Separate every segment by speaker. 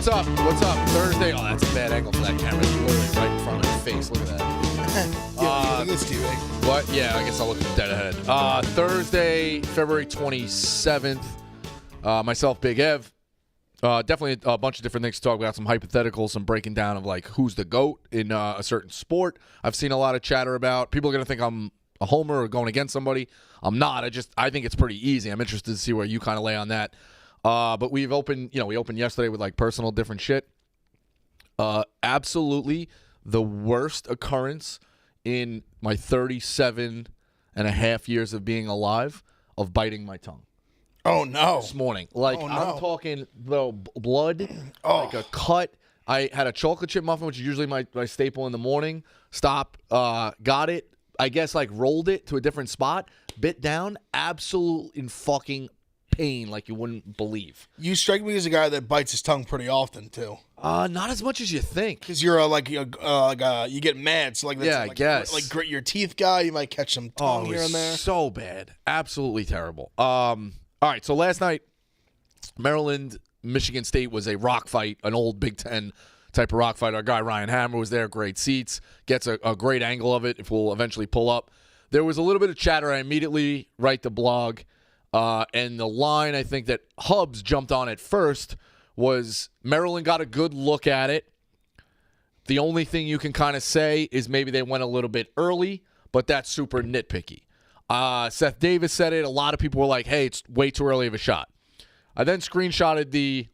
Speaker 1: What's up? What's up? Thursday. Oh, that's a bad angle for that camera. It's literally right in front of your face. Look at that.
Speaker 2: Look at this TV.
Speaker 1: What? Yeah, I guess I'll look dead ahead. Thursday, February 27th. Myself, Big Ev. Definitely a bunch of different things to talk about. Some hypotheticals, some breaking down of like who's the GOAT in a certain sport. I've seen a lot of chatter about. People are going to think I'm a homer or going against somebody. I'm not. I think it's pretty easy. I'm interested to see where you kind of lay on that. But we opened yesterday with like personal different shit. Absolutely the worst occurrence in my 37 and a half years of being alive of biting my tongue.
Speaker 2: Oh, no.
Speaker 1: This morning. Like,
Speaker 2: Oh, no.
Speaker 1: I'm talking the blood, like a cut. I had a chocolate chip muffin, which is usually my staple in the morning. Got it. I guess, like, rolled it to a different spot. Bit down. Absolute in fucking pain like you wouldn't believe.
Speaker 2: You strike me as a guy that bites his tongue pretty often, too.
Speaker 1: Not as much as you think.
Speaker 2: Because you're you get mad. So, like, that's
Speaker 1: I guess.
Speaker 2: Like, grit your teeth guy. You might catch some tongue here and there.
Speaker 1: So bad. Absolutely terrible. All right, so last night, Maryland, Michigan State was a rock fight, an old Big Ten type of rock fight. Our guy Ryan Hammer was there, great seats, gets a great angle of it if we'll eventually pull up. There was a little bit of chatter. I immediately write the blog, and the line I think that Hubs jumped on at first was Maryland got a good look at it. The only thing you can kind of say is maybe they went a little bit early, but that's super nitpicky. Seth Davis said it. A lot of people were like, hey, it's way too early of a shot. I then screenshotted the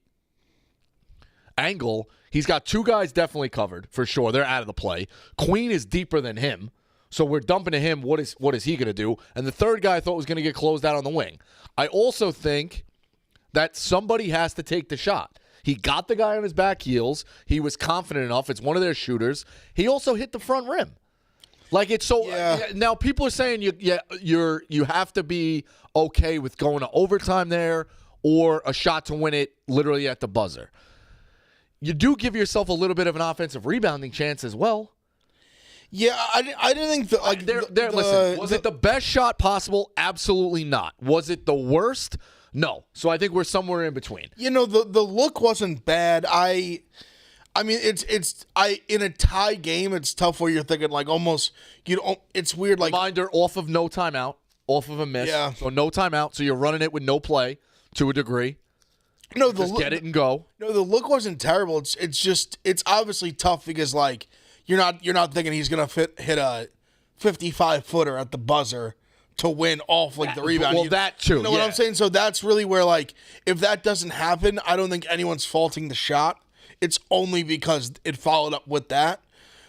Speaker 1: angle. He's got two guys definitely covered, for sure. They're out of the play. Queen is deeper than him, so we're dumping to him. What is he going to do? And the third guy I thought was going to get closed out on the wing. I also think that somebody has to take the shot. He got the guy on his back heels. He was confident enough. It's one of their shooters. He also hit the front rim. Like it's so now people are saying you have to be okay with going to overtime there or a shot to win it literally at the buzzer. You do give yourself a little bit of an offensive rebounding chance as well.
Speaker 2: Yeah, I didn't think that like
Speaker 1: listen, was it the best shot possible? Absolutely not. Was it the worst? No. So I think we're somewhere in between.
Speaker 2: You know, the look wasn't bad. I mean, it's in a tie game, it's tough where you're thinking like almost it's weird like
Speaker 1: reminder off of no timeout, off of a miss.
Speaker 2: Yeah.
Speaker 1: So no timeout. So you're running it with no play to a degree.
Speaker 2: No,
Speaker 1: just get it and go.
Speaker 2: No, the look wasn't terrible. It's obviously tough because like you're not thinking he's gonna hit a 55-footer at the buzzer to win off like the rebound.
Speaker 1: Well, that too.
Speaker 2: You know what I'm saying? So that's really where like if that doesn't happen, I don't think anyone's faulting the shot. It's only because it followed up with that.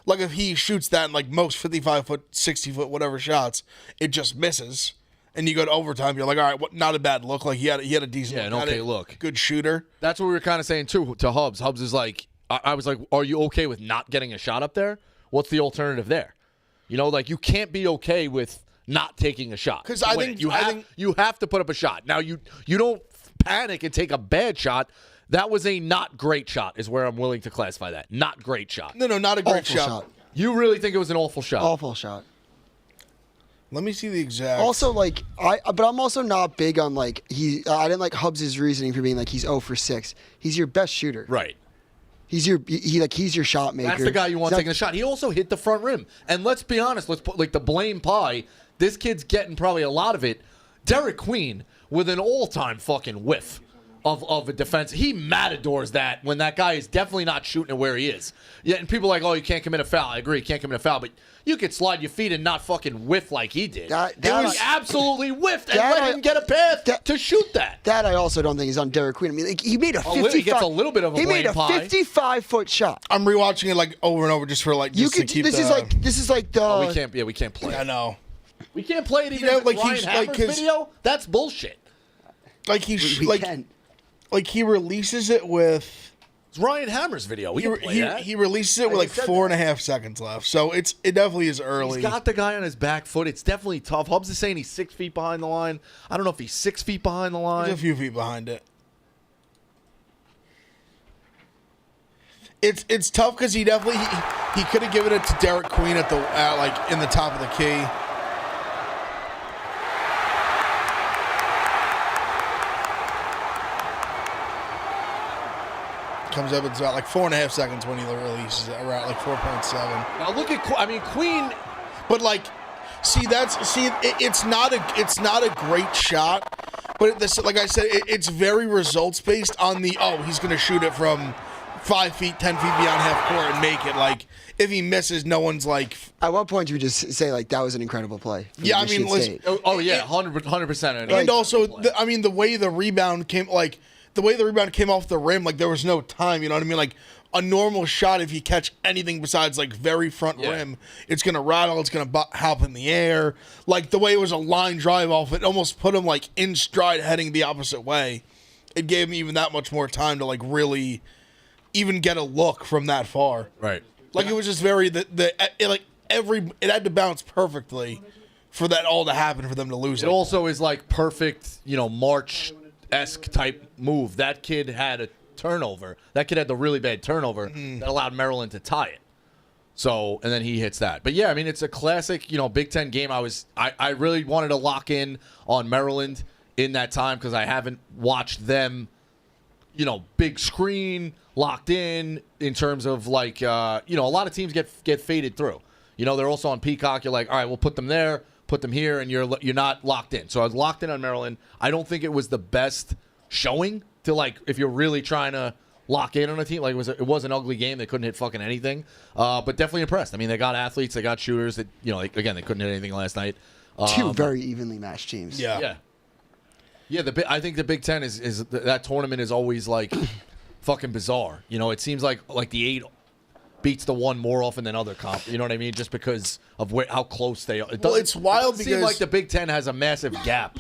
Speaker 2: Like if he shoots that in like most 55-foot, 60-foot, whatever shots, it just misses. And you go to overtime, you're like, all right, not a bad look. Like he had a decent
Speaker 1: look.
Speaker 2: Good shooter.
Speaker 1: That's what we were kind of saying too to Hubs. Hubs is like, I was like, are you okay with not getting a shot up there? What's the alternative there? You know, like you can't be okay with not taking a shot.
Speaker 2: Because I think
Speaker 1: you have to put up a shot. Now you don't panic and take a bad shot. That was a not great shot is where I'm willing to classify that. Not great shot.
Speaker 2: No, not a great
Speaker 3: awful shot.
Speaker 1: You really think it was an awful shot?
Speaker 3: Awful shot.
Speaker 2: Let me see the exact.
Speaker 3: Also, like but I'm also not big on like I didn't like Hubs' reasoning for being like he's 0 for 6. He's your best shooter.
Speaker 1: Right.
Speaker 3: He's your shot maker.
Speaker 1: That's the guy you want taking the shot. He also hit the front rim. And let's be honest, let's put like the blame pie. This kid's getting probably a lot of it. Derek Queen with an all-time fucking whiff of a defense. He matadors that when that guy is definitely not shooting it where he is. Yeah, and people are like, oh, you can't commit a foul. I agree, you can't commit a foul, but you could slide your feet and not fucking whiff like he did. He absolutely whiffed and let him get a path to shoot that.
Speaker 3: That I also don't think is on Derek Queen. I mean, like, he made a 55.
Speaker 1: He gets a little bit of a blame pie.
Speaker 3: He made a 55-foot shot.
Speaker 2: I'm rewatching it like over and over just for like just to keep
Speaker 3: this is like the.
Speaker 1: Oh, we can't play.
Speaker 2: I know.
Speaker 1: We can't play it even like Ryan Hammer's video. That's bullshit.
Speaker 2: Like
Speaker 3: we can.
Speaker 2: Like he releases it with.
Speaker 1: It's Ryan Hammer's video.
Speaker 2: He releases it with like 4.5 seconds left, so it definitely is early.
Speaker 1: He's got the guy on his back foot. It's definitely tough. Hubs is saying he's 6 feet behind the line. I don't know if he's 6 feet behind the line.
Speaker 2: He's a few feet behind it. It's tough because he definitely he could have given it to Derek Queen at the like in the top of the key. comes up. It's about like 4.5 seconds when he releases it, around like 4.7.
Speaker 1: Now look at, Queen.
Speaker 2: But like, it's not a great shot. But this, like I said, it's very results based on the he's gonna shoot it from 5 feet, 10 feet beyond half court and make it. Like if he misses, no one's like.
Speaker 3: At what point do you just say like that was an incredible play?
Speaker 2: Yeah, I mean, listen.
Speaker 1: 100%.
Speaker 2: And also, the way the rebound came, off the rim, like there was no time. You know what I mean? Like a normal shot, if you catch anything besides like very front rim, it's gonna rattle. It's gonna hop in the air. Like the way it was a line drive off, it almost put him like in stride, heading the opposite way. It gave him even that much more time to like really even get a look from that far.
Speaker 1: Right.
Speaker 2: Like it was just very it had to bounce perfectly for that all to happen for them to lose it.
Speaker 1: It also is like perfect, March-esque type move. That kid had a turnover. That kid had the really bad turnover that allowed Maryland to tie it. So, and then he hits that. But yeah, I mean, it's a classic, Big Ten game. I really wanted to lock in on Maryland in that time because I haven't watched them, big screen, locked in terms of like, a lot of teams get faded through. They're also on Peacock. You're like, all right, we'll put them there, put them here, and you're not locked in. So I was locked in on Maryland. I don't think it was the best showing to like if you're really trying to lock in on a team. Like it was an ugly game. They couldn't hit fucking anything, but definitely impressed. I mean, they got athletes, they got shooters. That again, they couldn't hit anything last night.
Speaker 3: Two very evenly matched teams.
Speaker 2: Yeah.
Speaker 1: I think the Big Ten is that tournament is always like fucking bizarre. It seems like the 8 beats the 1 more often than other comp. You know what I mean? Just because of how close they are.
Speaker 2: It's wild because
Speaker 1: seem like the Big Ten has a massive gap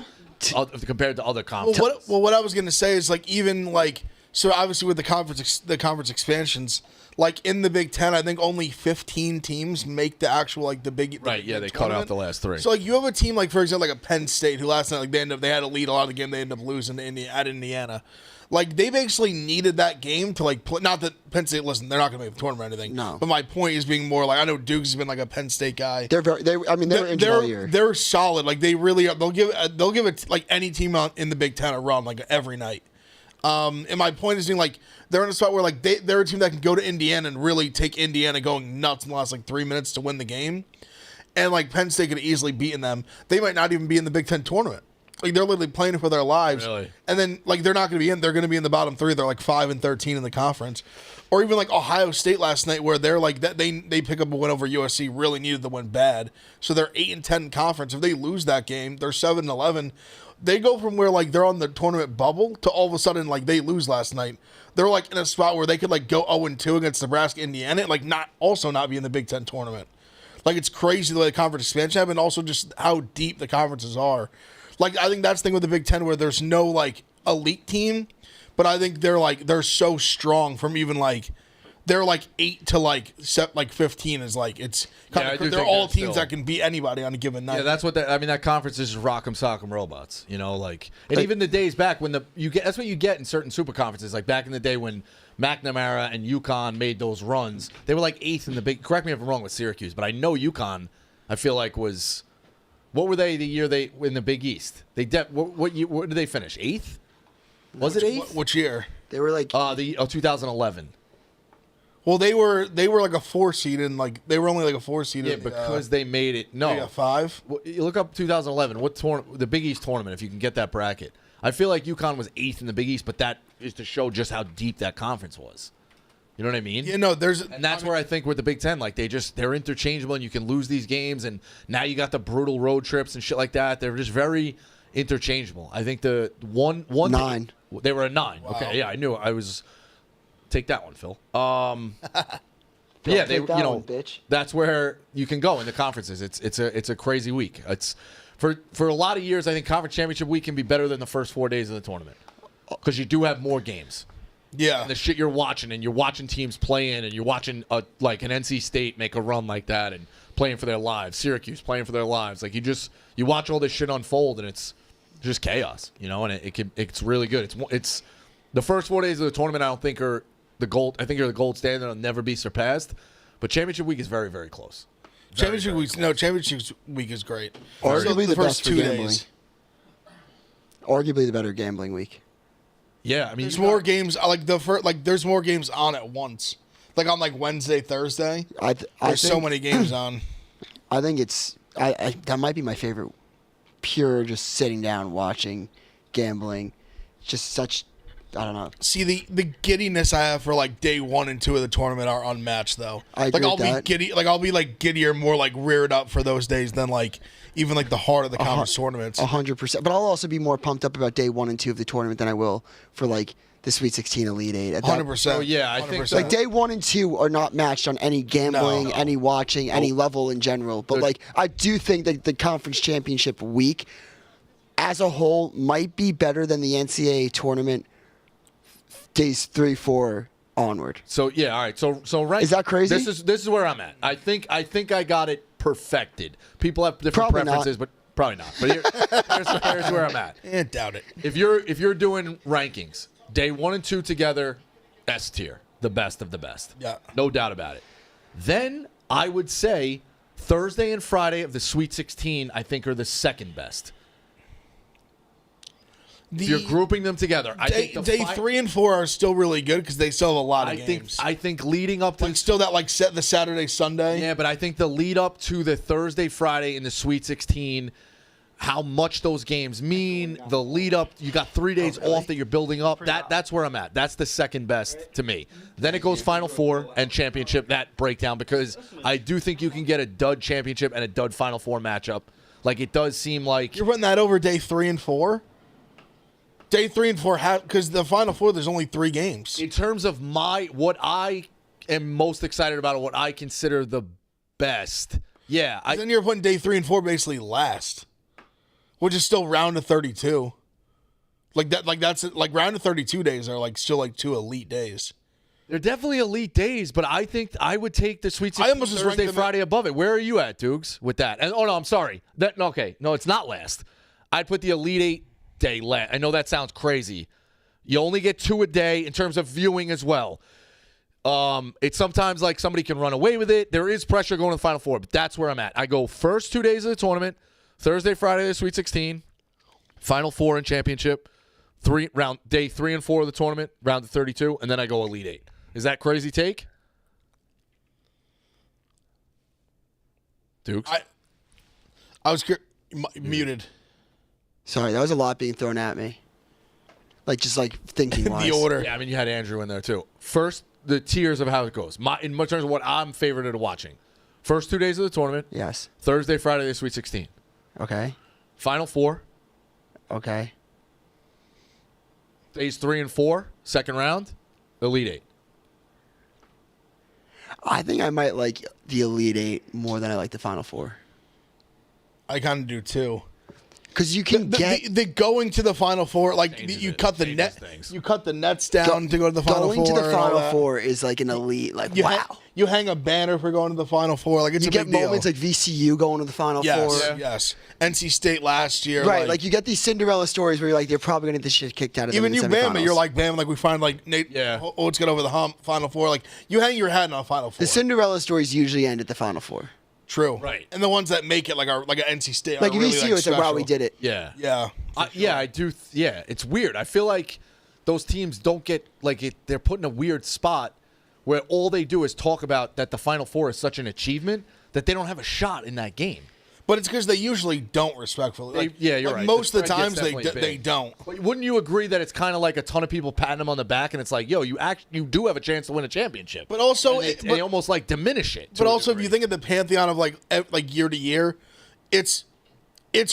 Speaker 1: compared to other comps.
Speaker 2: What I was gonna say is like even like so obviously with the conference expansions, like in the Big Ten, I think only 15 teams make the actual like the big
Speaker 1: right. Yeah, they cut out the last 3.
Speaker 2: So like you have a team like for example like a Penn State who last night like they had a lead a lot of the game, they ended up losing at Indiana. Like, they basically needed that game to, like, play. Not that Penn State, listen, they're not going to make the tournament or anything.
Speaker 3: No.
Speaker 2: But my point is being more, like, I know Duke's has been, like, a Penn State guy.
Speaker 3: They were injured all year.
Speaker 2: They're solid. Like, they really are. They'll give it, like, any team in the Big Ten a run, like, every night. And my point is being, like, they're in a spot where, like, they're a team that can go to Indiana and really take Indiana going nuts in the last, like, 3 minutes to win the game. And, like, Penn State could have easily beaten them. They might not even be in the Big Ten tournament. Like, they're literally playing for their lives.
Speaker 1: Really?
Speaker 2: And then, like, they're not going to be in. They're going to be in the bottom 3. They're, like, 5-13 in the conference. Or even, like, Ohio State last night where they're, like, they pick up a win over USC, really needed the win bad. So they're 8-10 in conference. If they lose that game, they're 7-11. They go from where, like, they're on the tournament bubble to all of a sudden, like, they lose last night. They're, like, in a spot where they could, like, go 0-2 against Nebraska, Indiana, and, like, not be in the Big Ten tournament. Like, it's crazy the way the conference expansion happened, and also just how deep the conferences are. Like, I think that's the thing with the Big Ten where there's no, like, elite team, but I think they're so strong from even, like, they're, like, 8 to, like, 15 is, like, it's kind of, they're all teams that can beat anybody on a given night.
Speaker 1: Yeah, that's what that conference is just rock'em sock'em robots, like, and even the days back when that's what you get in certain super conferences, like back in the day when McNamara and UConn made those runs, they were, like, 8th in the big, correct me if I'm wrong with Syracuse, but I know UConn, I feel like was... What were they the year they in the Big East? What did they finish? 8th? Was it 8th?
Speaker 2: Which year?
Speaker 3: They were like
Speaker 1: 2011.
Speaker 2: Well, they were like a 4 seed and like they were only like a 4 seed.
Speaker 1: Yeah, because they made it. No,
Speaker 2: 5.
Speaker 1: Well, you look up 2011. The Big East tournament? If you can get that bracket, I feel like UConn was 8th in the Big East, but that is to show just how deep that conference was. You know what I mean?
Speaker 2: Yeah, no,
Speaker 1: that's where I think with the Big Ten, like they're interchangeable and you can lose these games, and now you got the brutal road trips and shit like that. They're just very interchangeable. I think the one
Speaker 3: 9.
Speaker 1: They were a 9.
Speaker 2: Wow.
Speaker 1: Okay, yeah, I knew. I was take that one, Phil. Yeah, they
Speaker 3: bitch.
Speaker 1: That's where you can go in the conferences. It's a crazy week. It's for a lot of years. I think conference championship week can be better than the first 4 days of the tournament because you do have more games.
Speaker 2: Yeah,
Speaker 1: and the shit you're watching, and you're watching teams play in, and you're watching like an NC State make a run like that, and playing for their lives. Syracuse playing for their lives. Like you watch all this shit unfold, and it's just chaos, and it's really good. It's the first 4 days of the tournament. I don't think are the gold. I think are the gold standard. It'll never be surpassed. But championship week is very, very close.
Speaker 2: Championship week is great.
Speaker 3: Arguably the
Speaker 2: first
Speaker 3: best for
Speaker 2: 2
Speaker 3: gambling.
Speaker 2: days.
Speaker 3: Arguably the better gambling week.
Speaker 1: Yeah, I mean,
Speaker 2: There's more games. There's more games on at once. Like on like Wednesday, Thursday. There's so many games on.
Speaker 3: I think that might be my favorite. Pure, just sitting down, watching, gambling, just such. I don't know.
Speaker 2: See the giddiness I have for like day 1 and 2 of the tournament are unmatched though.
Speaker 3: I agree
Speaker 2: I'll
Speaker 3: with that.
Speaker 2: be giddy. Like I'll be like giddier, more like reared up for those days than like even like the heart of the conference tournaments.
Speaker 3: 100%. But I'll also be more pumped up about day 1 and 2 of the tournament than I will for like the Sweet 16, Elite 8.
Speaker 2: 100%.
Speaker 1: Oh, yeah, I think so.
Speaker 3: Like day 1 and 2 are not matched on any gambling, any watching, any level in general. But like I do think that the conference championship week as a whole might be better than the NCAA tournament days 3, 4 onward.
Speaker 1: So yeah, all right. So right.
Speaker 3: Is that crazy?
Speaker 1: This is where I'm at. I think I got it perfected. People have different
Speaker 3: Probably
Speaker 1: preferences, but probably not. But here's where I'm at.
Speaker 2: Doubt it.
Speaker 1: If you're doing rankings, day 1 and 2 together, S tier, the best of the best.
Speaker 2: Yeah.
Speaker 1: No doubt about it. Then I would say Thursday and Friday of the Sweet 16, I think, are the second best. If you're grouping them together, I think
Speaker 2: day 3 and 4 are still really good because they still have a lot of games.
Speaker 1: I think leading up to
Speaker 2: like still that like set the Saturday Sunday.
Speaker 1: Yeah, but I think the lead up to the Thursday Friday in the Sweet 16, how much those games mean, the lead up, you got 3 days off that you're building up. That's where I'm at. That's the second best to me. Then it goes Final Four and championship, that breakdown, because I do think you can get a dud championship and a dud Final Four matchup. Like it does seem like
Speaker 2: you're putting that over day 3 and 4. Day 3 and 4 because the Final Four there's only 3 games.
Speaker 1: In terms of what I am most excited about, or what I consider the best, yeah.
Speaker 2: Then you're putting day 3 and 4 basically last, which is still round of 32. That's round of 32 days are like still like 2 elite days.
Speaker 1: They're definitely elite days, but I think I would take the Sweet 16 Thursday, Friday above it. Where are you at, Dukes, with that? And, no, I'm sorry. No, it's not last. I'd put the Elite 8 day last. I know that sounds crazy. You only get 2 a day in terms of viewing as well. It's sometimes like somebody can run away with it. There is pressure going to the Final Four, but that's where I'm at. I go first 2 days of the tournament, Thursday, Friday, the Sweet 16, Final Four and championship, day 3 and 4 of the tournament, round of 32, and then I go Elite 8. Is that crazy take? Dukes?
Speaker 2: I was muted.
Speaker 3: Sorry, that was a lot being thrown at me. Just thinking wise.
Speaker 2: The order.
Speaker 1: Yeah, I mean, you had Andrew in there, too. First, the tiers of how it goes. In terms of what I'm favored at watching. First 2 days of the tournament.
Speaker 3: Yes.
Speaker 1: Thursday, Friday, the Sweet 16.
Speaker 3: Okay.
Speaker 1: Final Four.
Speaker 3: Okay.
Speaker 1: Days 3 and 4, second round, Elite 8.
Speaker 3: I think I might like the Elite 8 more than I like the Final Four.
Speaker 2: I kind of do too.
Speaker 3: Because you can get
Speaker 2: the going to the Final Four, you cut the net, you cut the nets down to go to the Final Four.
Speaker 3: Going to the Final Four is like an elite, wow.
Speaker 2: You hang a banner for going to the Final Four, it's a big deal.
Speaker 3: You get moments like VCU going to the Final Four.
Speaker 2: Yes. NC State last year,
Speaker 3: right? You get these Cinderella stories where you're they're probably gonna get this shit kicked out of them.
Speaker 2: Even you, Bama, you're like Bama, we find Nate.
Speaker 1: Yeah.
Speaker 2: Oh, let's get over the hump. Final Four, you hang your hat on Final Four.
Speaker 3: The Cinderella stories usually end at the Final Four.
Speaker 2: True.
Speaker 1: Right.
Speaker 2: And the ones that make it are like an NC State.
Speaker 3: Like
Speaker 2: really,
Speaker 3: VCU, it's wow, we did it.
Speaker 1: Yeah.
Speaker 2: Yeah.
Speaker 1: Yeah, I do. Yeah, it's weird. I feel like those teams don't get they're put in a weird spot where all they do is talk about that the Final Four is such an achievement that they don't have a shot in that game.
Speaker 2: But it's because they usually don't respectfully.
Speaker 1: You're right.
Speaker 2: Most of the times they don't.
Speaker 1: But wouldn't you agree that it's kind of like a ton of people patting them on the back, and it's like, yo, you do have a chance to win a championship.
Speaker 2: But also,
Speaker 1: they almost diminish it.
Speaker 2: But also, if you think of the pantheon of year to year, it's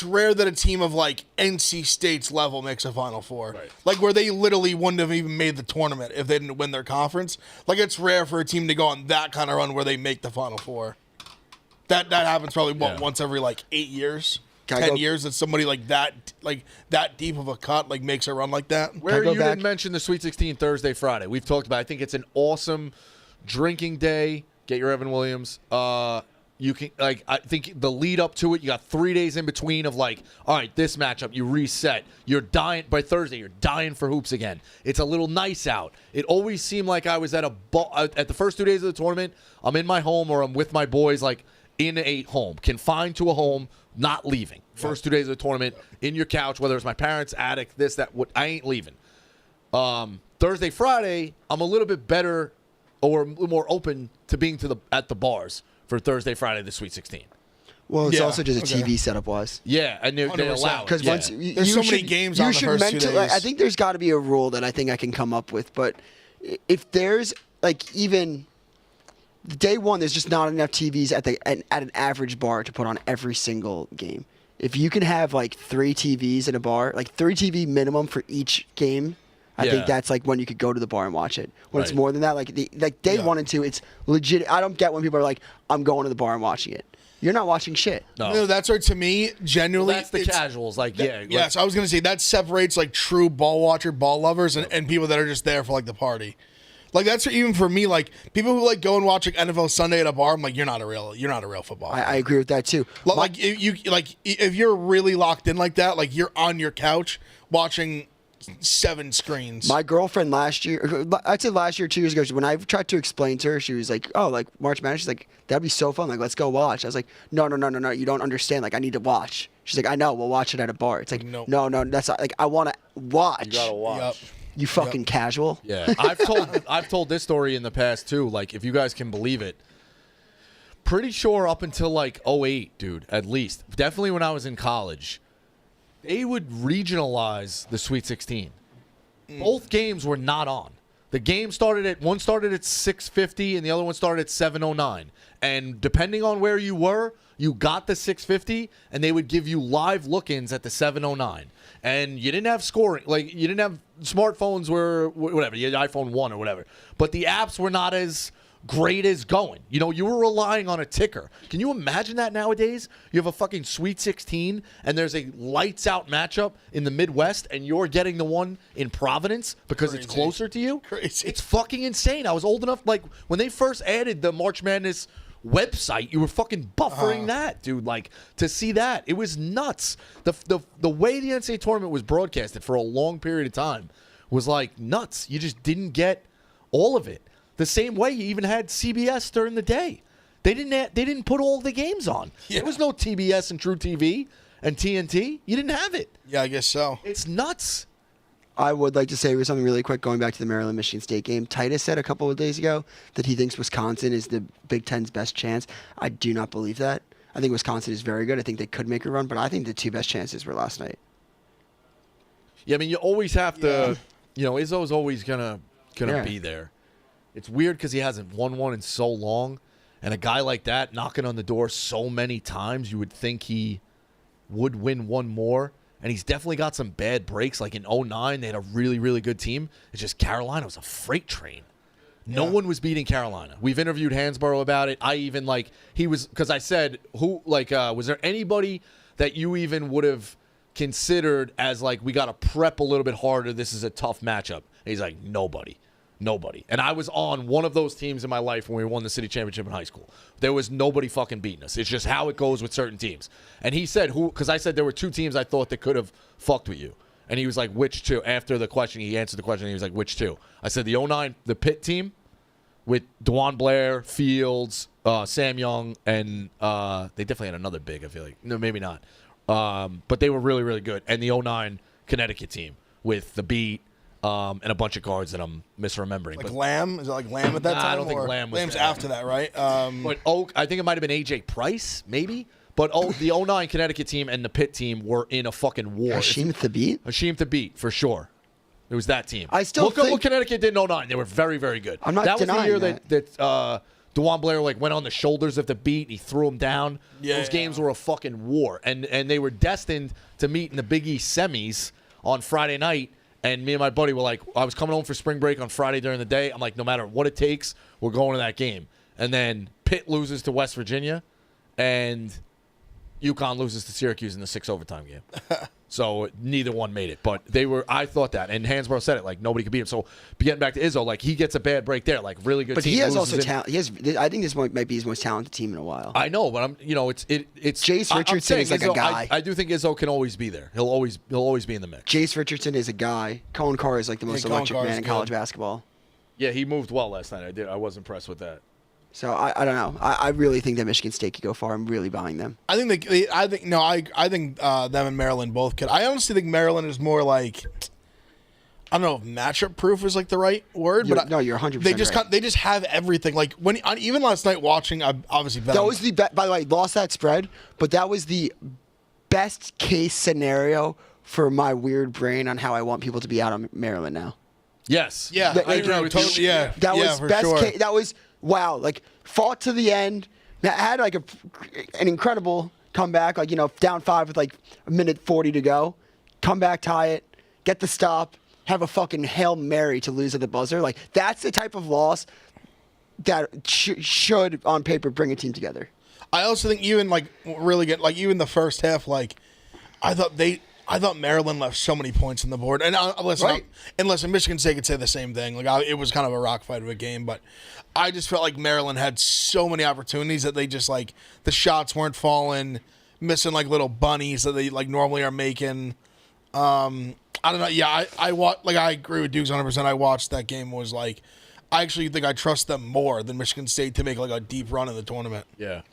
Speaker 2: rare that a team of NC State's level makes a Final Four.
Speaker 1: Right.
Speaker 2: Where they literally wouldn't have even made the tournament if they didn't win their conference. It's rare for a team to go on that kind of run where they make the Final Four. That happens probably once every 8 years, 10 years that somebody that deep of a cut makes a run like that.
Speaker 1: Where you didn't mention the Sweet 16 Thursday, Friday. We've talked about. I think it's an awesome drinking day. Get your Evan Williams. You can I think the lead up to it. You got 3 days in between of all right, this matchup you reset. You're dying by Thursday. You're dying for hoops again. It's a little nice out. It always seemed like I was at the first 2 days of the tournament. I'm in my home or I'm with my boys in a home, confined to a home, not leaving. First 2 days of the tournament, in your couch, whether it's my parents' attic, this, that, what, I ain't leaving. Thursday, Friday, I'm a little bit better or more open to being at the bars for Thursday, Friday, the Sweet 16.
Speaker 3: Well, it's
Speaker 2: Yeah,
Speaker 3: also just a
Speaker 2: okay.
Speaker 3: TV setup wise.
Speaker 1: Yeah, and they
Speaker 2: 100%.
Speaker 1: allow it.
Speaker 3: Because
Speaker 1: Yeah.
Speaker 3: once
Speaker 2: There's so many games on the first 2 days.
Speaker 3: I think there's got to be a rule that I think I can come up with. But if there's like even day one, there's just not enough TVs at an average bar to put on every single game. If you can have like 3 TVs in a bar, like 3 TV minimum for each game, I think that's like when you could go to the bar and watch it. When it's
Speaker 1: Right.
Speaker 3: more than that, like day 1 and 2, it's legit. I don't get when people are like, I'm going to the bar and watching it. You're not watching shit.
Speaker 2: No, that's right. To me, genuinely,
Speaker 1: That's the casuals. Like,
Speaker 2: Yes, I was gonna say that separates like true ball watcher, ball lovers, and people that are just there for like the party. Like that's even for me. Like people who like go and watch like NFL Sunday at a bar. I'm like, you're not a real football.
Speaker 3: I agree with that too.
Speaker 2: Like if you're really locked in like that, like you're on your couch watching 7 screens.
Speaker 3: My girlfriend last year, I'd say last year, 2 years ago, when I tried to explain to her, she was like, oh, like March Madness, she's like, that'd be so fun. Like, let's go watch. I was like, no, you don't understand. Like, I need to watch. She's like, I know, we'll watch it at a bar. It's like, no, that's not, like, I want to watch.
Speaker 1: You gotta watch.
Speaker 2: Yep.
Speaker 3: You fucking casual.
Speaker 1: Yeah, I've told this story in the past too. Like, if you guys can believe it, pretty sure up until like 08, dude, at least, definitely when I was in college, they would regionalize the Sweet 16. Both games were not on. The game one started at 6:50 and the other one started at 7:09. And depending on where you were, you got the 6:50 and they would give you live look-ins at the 7:09. And you didn't have scoring, like you didn't have smartphones were whatever, you had iPhone 1 or whatever. But the apps were not as great as going. You know, you were relying on a ticker. Can you imagine that nowadays? You have a fucking Sweet 16 and there's a lights out matchup in the Midwest and you're getting the one in Providence because it's closer to you?
Speaker 2: Crazy.
Speaker 1: It's fucking insane. I was old enough, like when they first added the March Madness website, you were fucking buffering that, dude. Like, to see that, it was nuts. The way the NCAA tournament was broadcasted for a long period of time was like nuts. You just didn't get all of it. The same way you even had CBS during the day. They didn't put all the games on.
Speaker 2: Yeah.
Speaker 1: There was no TBS and True TV and TNT. You didn't have it.
Speaker 2: Yeah, I guess so.
Speaker 1: It's nuts.
Speaker 3: I would like to say something really quick going back to the Maryland-Michigan State game. Titus said a couple of days ago that he thinks Wisconsin is the Big Ten's best chance. I do not believe that. I think Wisconsin is very good. I think they could make a run, but I think the 2 best chances were last night.
Speaker 1: Yeah, I mean, you always have to, Izzo's always gonna be there. It's weird because he hasn't won one in so long, and a guy like that knocking on the door so many times, you would think he would win one more. And he's definitely got some bad breaks. Like in 09, they had a really, really good team. It's just Carolina was a freight train. No one was beating Carolina. We've interviewed Hansborough about it. I even because I said, was there anybody that you even would have considered as like, we got to prep a little bit harder, this is a tough matchup? And he's like, nobody. And I was on one of those teams in my life when we won the city championship in high school. There was nobody fucking beating us. It's just how it goes with certain teams. And he said, because I said there were 2 teams I thought that could have fucked with you. And he was like, which 2? After the question, he answered the question, and he was like, which 2? I said, the 09, the Pitt team with DeJuan Blair, Fields, Sam Young, and they definitely had another big, I feel like. No, maybe not. But they were really, really good. And the 09 Connecticut team with the Beat, and a bunch of guards that I'm misremembering.
Speaker 2: Like Lamb? Is it like Lamb at that time?
Speaker 1: I don't think
Speaker 2: or
Speaker 1: Lamb was
Speaker 2: Lamb's
Speaker 1: there.
Speaker 2: after that, right?
Speaker 1: But Oak, I think it might have been A.J. Price, maybe. But the 09 Connecticut team and the Pitt team were in a fucking war.
Speaker 3: Hasheem Thabit?
Speaker 1: Hasheem Thabit, for sure. It was that team.
Speaker 3: I still
Speaker 1: Look at
Speaker 3: think-
Speaker 1: what Connecticut did in 09. They were very, very good.
Speaker 3: I'm not
Speaker 1: that was the
Speaker 3: denying
Speaker 1: year
Speaker 3: that.
Speaker 1: that DeJuan Blair went on the shoulders of the Beat. He threw him down.
Speaker 2: Yeah,
Speaker 1: Those games were a fucking war. And they were destined to meet in the Big East semis on Friday night. And me and my buddy were like, I was coming home for spring break on Friday during the day. I'm like, no matter what it takes, we're going to that game. And then Pitt loses to West Virginia, and UConn loses to Syracuse in the 6 overtime game. So neither one made it. But I thought that. And Hansborough said it, like, nobody could beat him. So getting back to Izzo, like, he gets a bad break there. Like, really good
Speaker 3: But
Speaker 1: team.
Speaker 3: he has
Speaker 1: loses
Speaker 3: also
Speaker 1: in-
Speaker 3: talent. I think this might be his most talented team in a while.
Speaker 1: I know, but it's
Speaker 3: Jace
Speaker 1: I'm
Speaker 3: Richardson
Speaker 1: saying
Speaker 3: is like a
Speaker 1: Izzo-
Speaker 3: guy.
Speaker 1: I do think Izzo can always be there. He'll always be in the mix.
Speaker 3: Jace Richardson is a guy. Cohen Carr is like the most
Speaker 2: Cohen
Speaker 3: electric
Speaker 2: Carr's
Speaker 3: man in
Speaker 2: good.
Speaker 3: college basketball.
Speaker 1: Yeah, he moved well last night. I was impressed with that.
Speaker 3: So I don't know. I really think that Michigan State could go far. I'm really buying them.
Speaker 2: I think them and Maryland both could. I honestly think Maryland is more like, I don't know if matchup proof is like the right word, but
Speaker 3: you're 100%
Speaker 2: they just have everything. Like even last night watching, I obviously bet
Speaker 3: that was by the way, lost that spread, but that was the best case scenario for my weird brain on how I want people to be out on Maryland now.
Speaker 1: Yes.
Speaker 2: Yeah, I agree with you. Yeah,
Speaker 3: That was
Speaker 2: for
Speaker 3: best
Speaker 2: sure.
Speaker 3: case. That was wow. Like fought to the end. Had like an incredible comeback. Like down 5 with like a minute 40 to go. Come back, tie it, get the stop, have a fucking Hail Mary to lose at the buzzer. Like that's the type of loss that should on paper bring a team together.
Speaker 2: I also think even like really good, like even the first half, like I thought Maryland left so many points on the board. And listen, Michigan State could say the same thing. Like it was kind of a rock fight of a game, but I just felt like Maryland had so many opportunities that they just like the shots weren't falling, missing like little bunnies that they like normally are making. I don't know. Yeah, I agree with Dukes 100%. I watched that game. Was like, I actually think I trust them more than Michigan State to make like a deep run in the tournament.
Speaker 1: Yeah.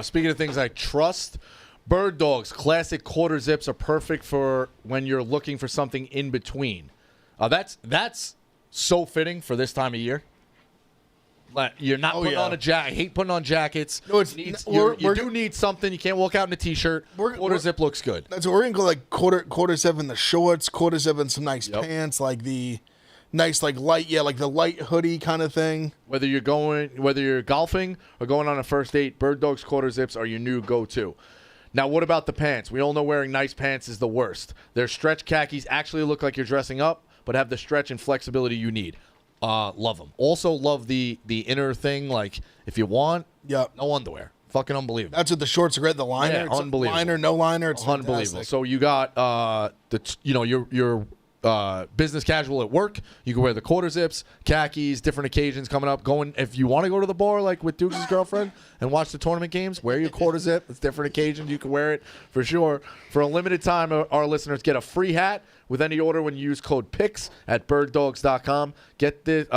Speaker 1: Speaking of things I trust, Bird Dogs classic quarter zips are perfect for when you're looking for something in between. That's so fitting for this time of year. You're not putting on a jacket. I hate putting on jackets. No, you do need something. You can't walk out in a t-shirt. Quarter zip looks good.
Speaker 2: That's what we're gonna go like quarter zip in the shorts, quarter zip in some nice pants, like the nice like light, like the light hoodie kind of thing.
Speaker 1: Whether you're golfing or going on a first date, Bird Dogs quarter zips are your new go-to. Now, what about the pants? We all know wearing nice pants is the worst. Their stretch khakis actually look like you're dressing up, but have the stretch and flexibility you need. Love them. Also love the inner thing. Like if you want, no underwear. Fucking unbelievable.
Speaker 2: That's what the shorts are great. The liner,
Speaker 1: yeah, unbelievable.
Speaker 2: Liner, no liner, it's
Speaker 1: unbelievable.
Speaker 2: Fantastic.
Speaker 1: So you got your business casual at work. You can wear the quarter zips, khakis, different occasions coming up. If you want to go to the bar like with Duke's girlfriend and watch the tournament games, wear your quarter zip. It's different occasions. You can wear it for sure. For a limited time, our listeners get a free hat with any order when you use code PICS at birddogs.com. Get the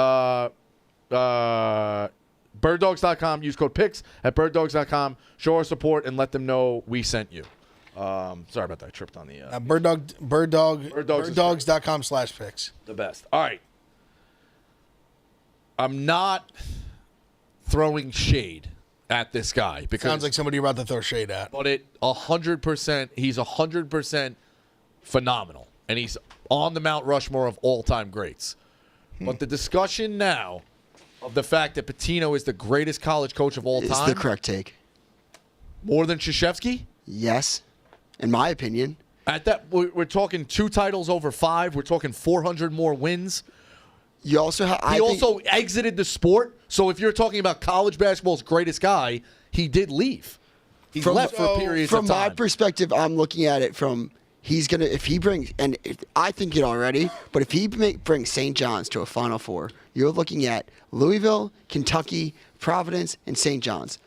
Speaker 1: birddogs.com. Use code PICS at birddogs.com. Show our support and let them know we sent you. Sorry about that. I tripped on the
Speaker 2: birddogs.com/picks.
Speaker 1: The best. All right. I'm not throwing shade at this guy because
Speaker 2: sounds like somebody you're about to throw shade at.
Speaker 1: But he's 100% phenomenal. And he's on the Mount Rushmore of all-time greats. But the discussion now of the fact that Pitino is the greatest college coach of all time.
Speaker 3: Is the correct take.
Speaker 1: More than Krzyzewski?
Speaker 3: Yes, in my opinion.
Speaker 1: At that, we're talking 2 titles over 5. We're talking 400 more wins.
Speaker 3: You also
Speaker 1: he also exited the sport. So if you're talking about college basketball's greatest guy, he did leave. He left for periods of time.
Speaker 3: From my perspective, I'm looking at it from if he brings, and I think it already, but if he brings St. John's to a Final Four, you're looking at Louisville, Kentucky, Providence, and St. John's.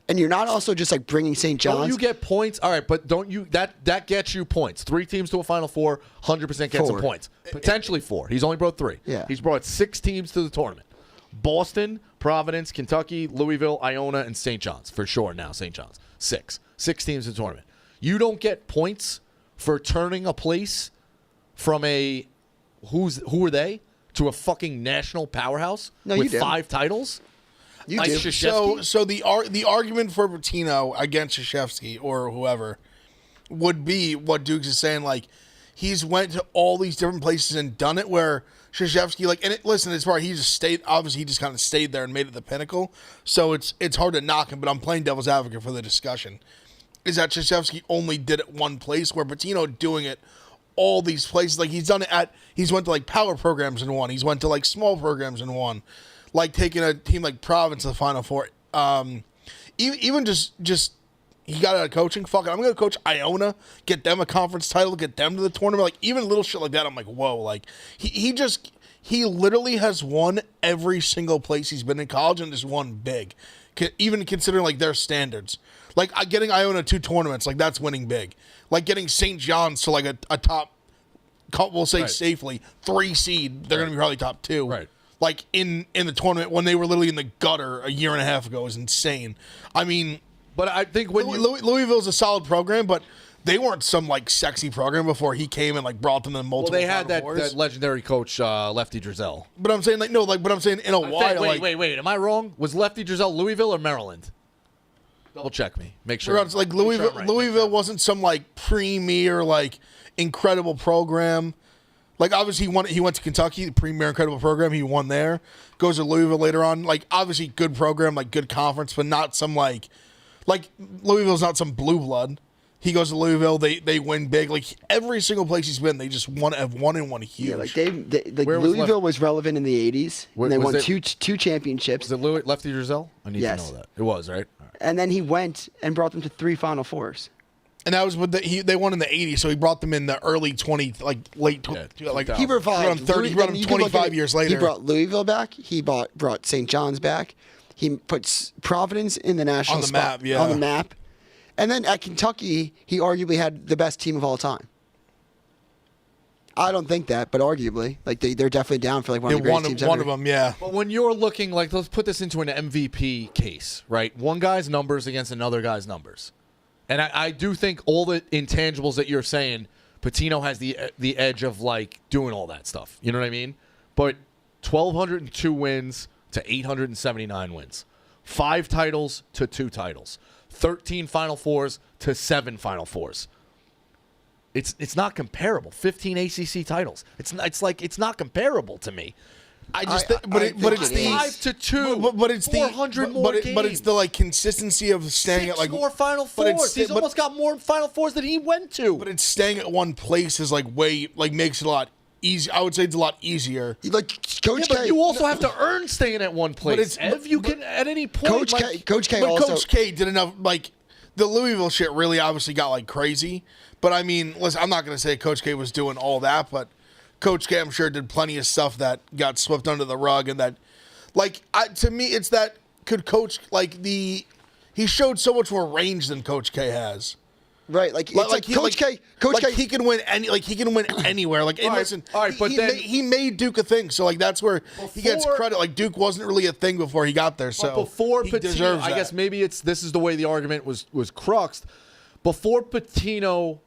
Speaker 3: And you're not also just like bringing St. John's.
Speaker 1: Don't you get points? All right, but don't you that gets you points. 3 teams to a Final Four, 100% gets him points. Potentially 4. He's only brought 3.
Speaker 3: Yeah.
Speaker 1: He's brought 6 teams to the tournament. Boston, Providence, Kentucky, Louisville, Iona, and St. John's for sure now. St. John's 6 teams to the tournament. You don't get points for turning a place from a who are they to a fucking national powerhouse with 5 titles.
Speaker 3: You do.
Speaker 2: So the argument for Pitino against Krzyzewski or whoever would be what Dukes is saying. Like he's went to all these different places and done it. Where Krzyzewski, listen, it's part he just stayed. Obviously, he just kind of stayed there and made it the pinnacle. So it's hard to knock him. But I'm playing devil's advocate for the discussion. Is that Krzyzewski only did it one place, where Pitino doing it all these places. Like he's done it he's went to like power programs and won. He's went to like small programs and won. Like taking a team like Providence to the Final Four. Even just he got out of coaching. Fuck it, I'm going to coach Iona, get them a conference title, get them to the tournament. Like even little shit like that, I'm like, whoa. Like he literally has won every single place he's been in college and just won big. Even considering like their standards. Like getting Iona 2 tournaments, like that's winning big. Like getting St. John's to like a top, we'll say safely, 3 seed. They're going to be probably top 2.
Speaker 1: Right.
Speaker 2: Like in the tournament when they were literally in the gutter a year and a half ago is insane. I mean,
Speaker 1: but I think when
Speaker 2: Louisville's a solid program, but they weren't some like sexy program before he came and like brought them in multiple.
Speaker 1: Well, they had
Speaker 2: Final Fours.
Speaker 1: that legendary coach, Lefty Driesell.
Speaker 2: But I'm saying but I'm saying in a while.
Speaker 1: Wait. Am I wrong? Was Lefty Driesell Louisville or Maryland? Double check me. Make sure.
Speaker 2: Like Louisville wasn't some like premier like incredible program. Like obviously he went to Kentucky, the premier incredible program. He won there. Goes to Louisville later on. Like obviously good program, like good conference, but not some like Louisville's not some blue blood. He goes to Louisville, they win big. Like every single place he's been, they just have won and won huge.
Speaker 3: Yeah, like Louisville was relevant in the '80s. And they won two championships.
Speaker 1: Was it Lefty Driesell? I need to know that. It was, right? All right.
Speaker 3: And then he went and brought them to 3 Final Fours.
Speaker 2: And that was they won in the '80s, so he brought them in the early 20, like late 20, like
Speaker 3: he revived.
Speaker 2: He brought them 25 years later.
Speaker 3: He brought Louisville back. He brought St. John's back. He puts Providence in the national
Speaker 2: map, yeah.
Speaker 3: On the map. And then at Kentucky, he arguably had the best team of all time. I don't think that, but arguably, like they're definitely down for like one of the greatest teams ever.
Speaker 2: One of them, yeah.
Speaker 1: But when you're looking, like, let's put this into an MVP case, right? One guy's numbers against another guy's numbers. And I do think all the intangibles that you're saying, Pitino has the edge of, like, doing all that stuff. You know what I mean? But 1,202 wins to 879 wins. 5 titles to 2 titles. 13 Final Fours to 7 Final Fours. It's not comparable. 15 ACC titles. It's not comparable to me.
Speaker 2: But it's the
Speaker 1: 5 to 2.
Speaker 2: But it's
Speaker 1: 400 more games.
Speaker 2: But it's the like consistency of staying at like
Speaker 1: more Final Fours. He's almost got more Final Fours than he went to.
Speaker 2: But it's staying at one place is like makes it a lot easier. I would say it's a lot easier.
Speaker 3: Like Coach K,
Speaker 1: but you also have to earn staying at one place. You can at any point.
Speaker 3: Coach K
Speaker 2: did enough. Like the Louisville shit really obviously got like crazy. But I mean, listen, I'm not going to say Coach K was doing all that, but Coach K, I'm sure, did plenty of stuff that got swept under the rug, and that, like, to me, it's that could Coach he showed so much more range than Coach K has.
Speaker 3: Right, Coach K,
Speaker 2: he can win anywhere. Like, and listen,
Speaker 1: all right, but
Speaker 2: he made Duke a thing, so like that's where he gets credit. Like Duke wasn't really a thing before he got there, so
Speaker 1: before
Speaker 2: he
Speaker 1: Pitino,
Speaker 2: deserves that.
Speaker 1: I guess maybe this is the way the argument was cruxed. Before Pitino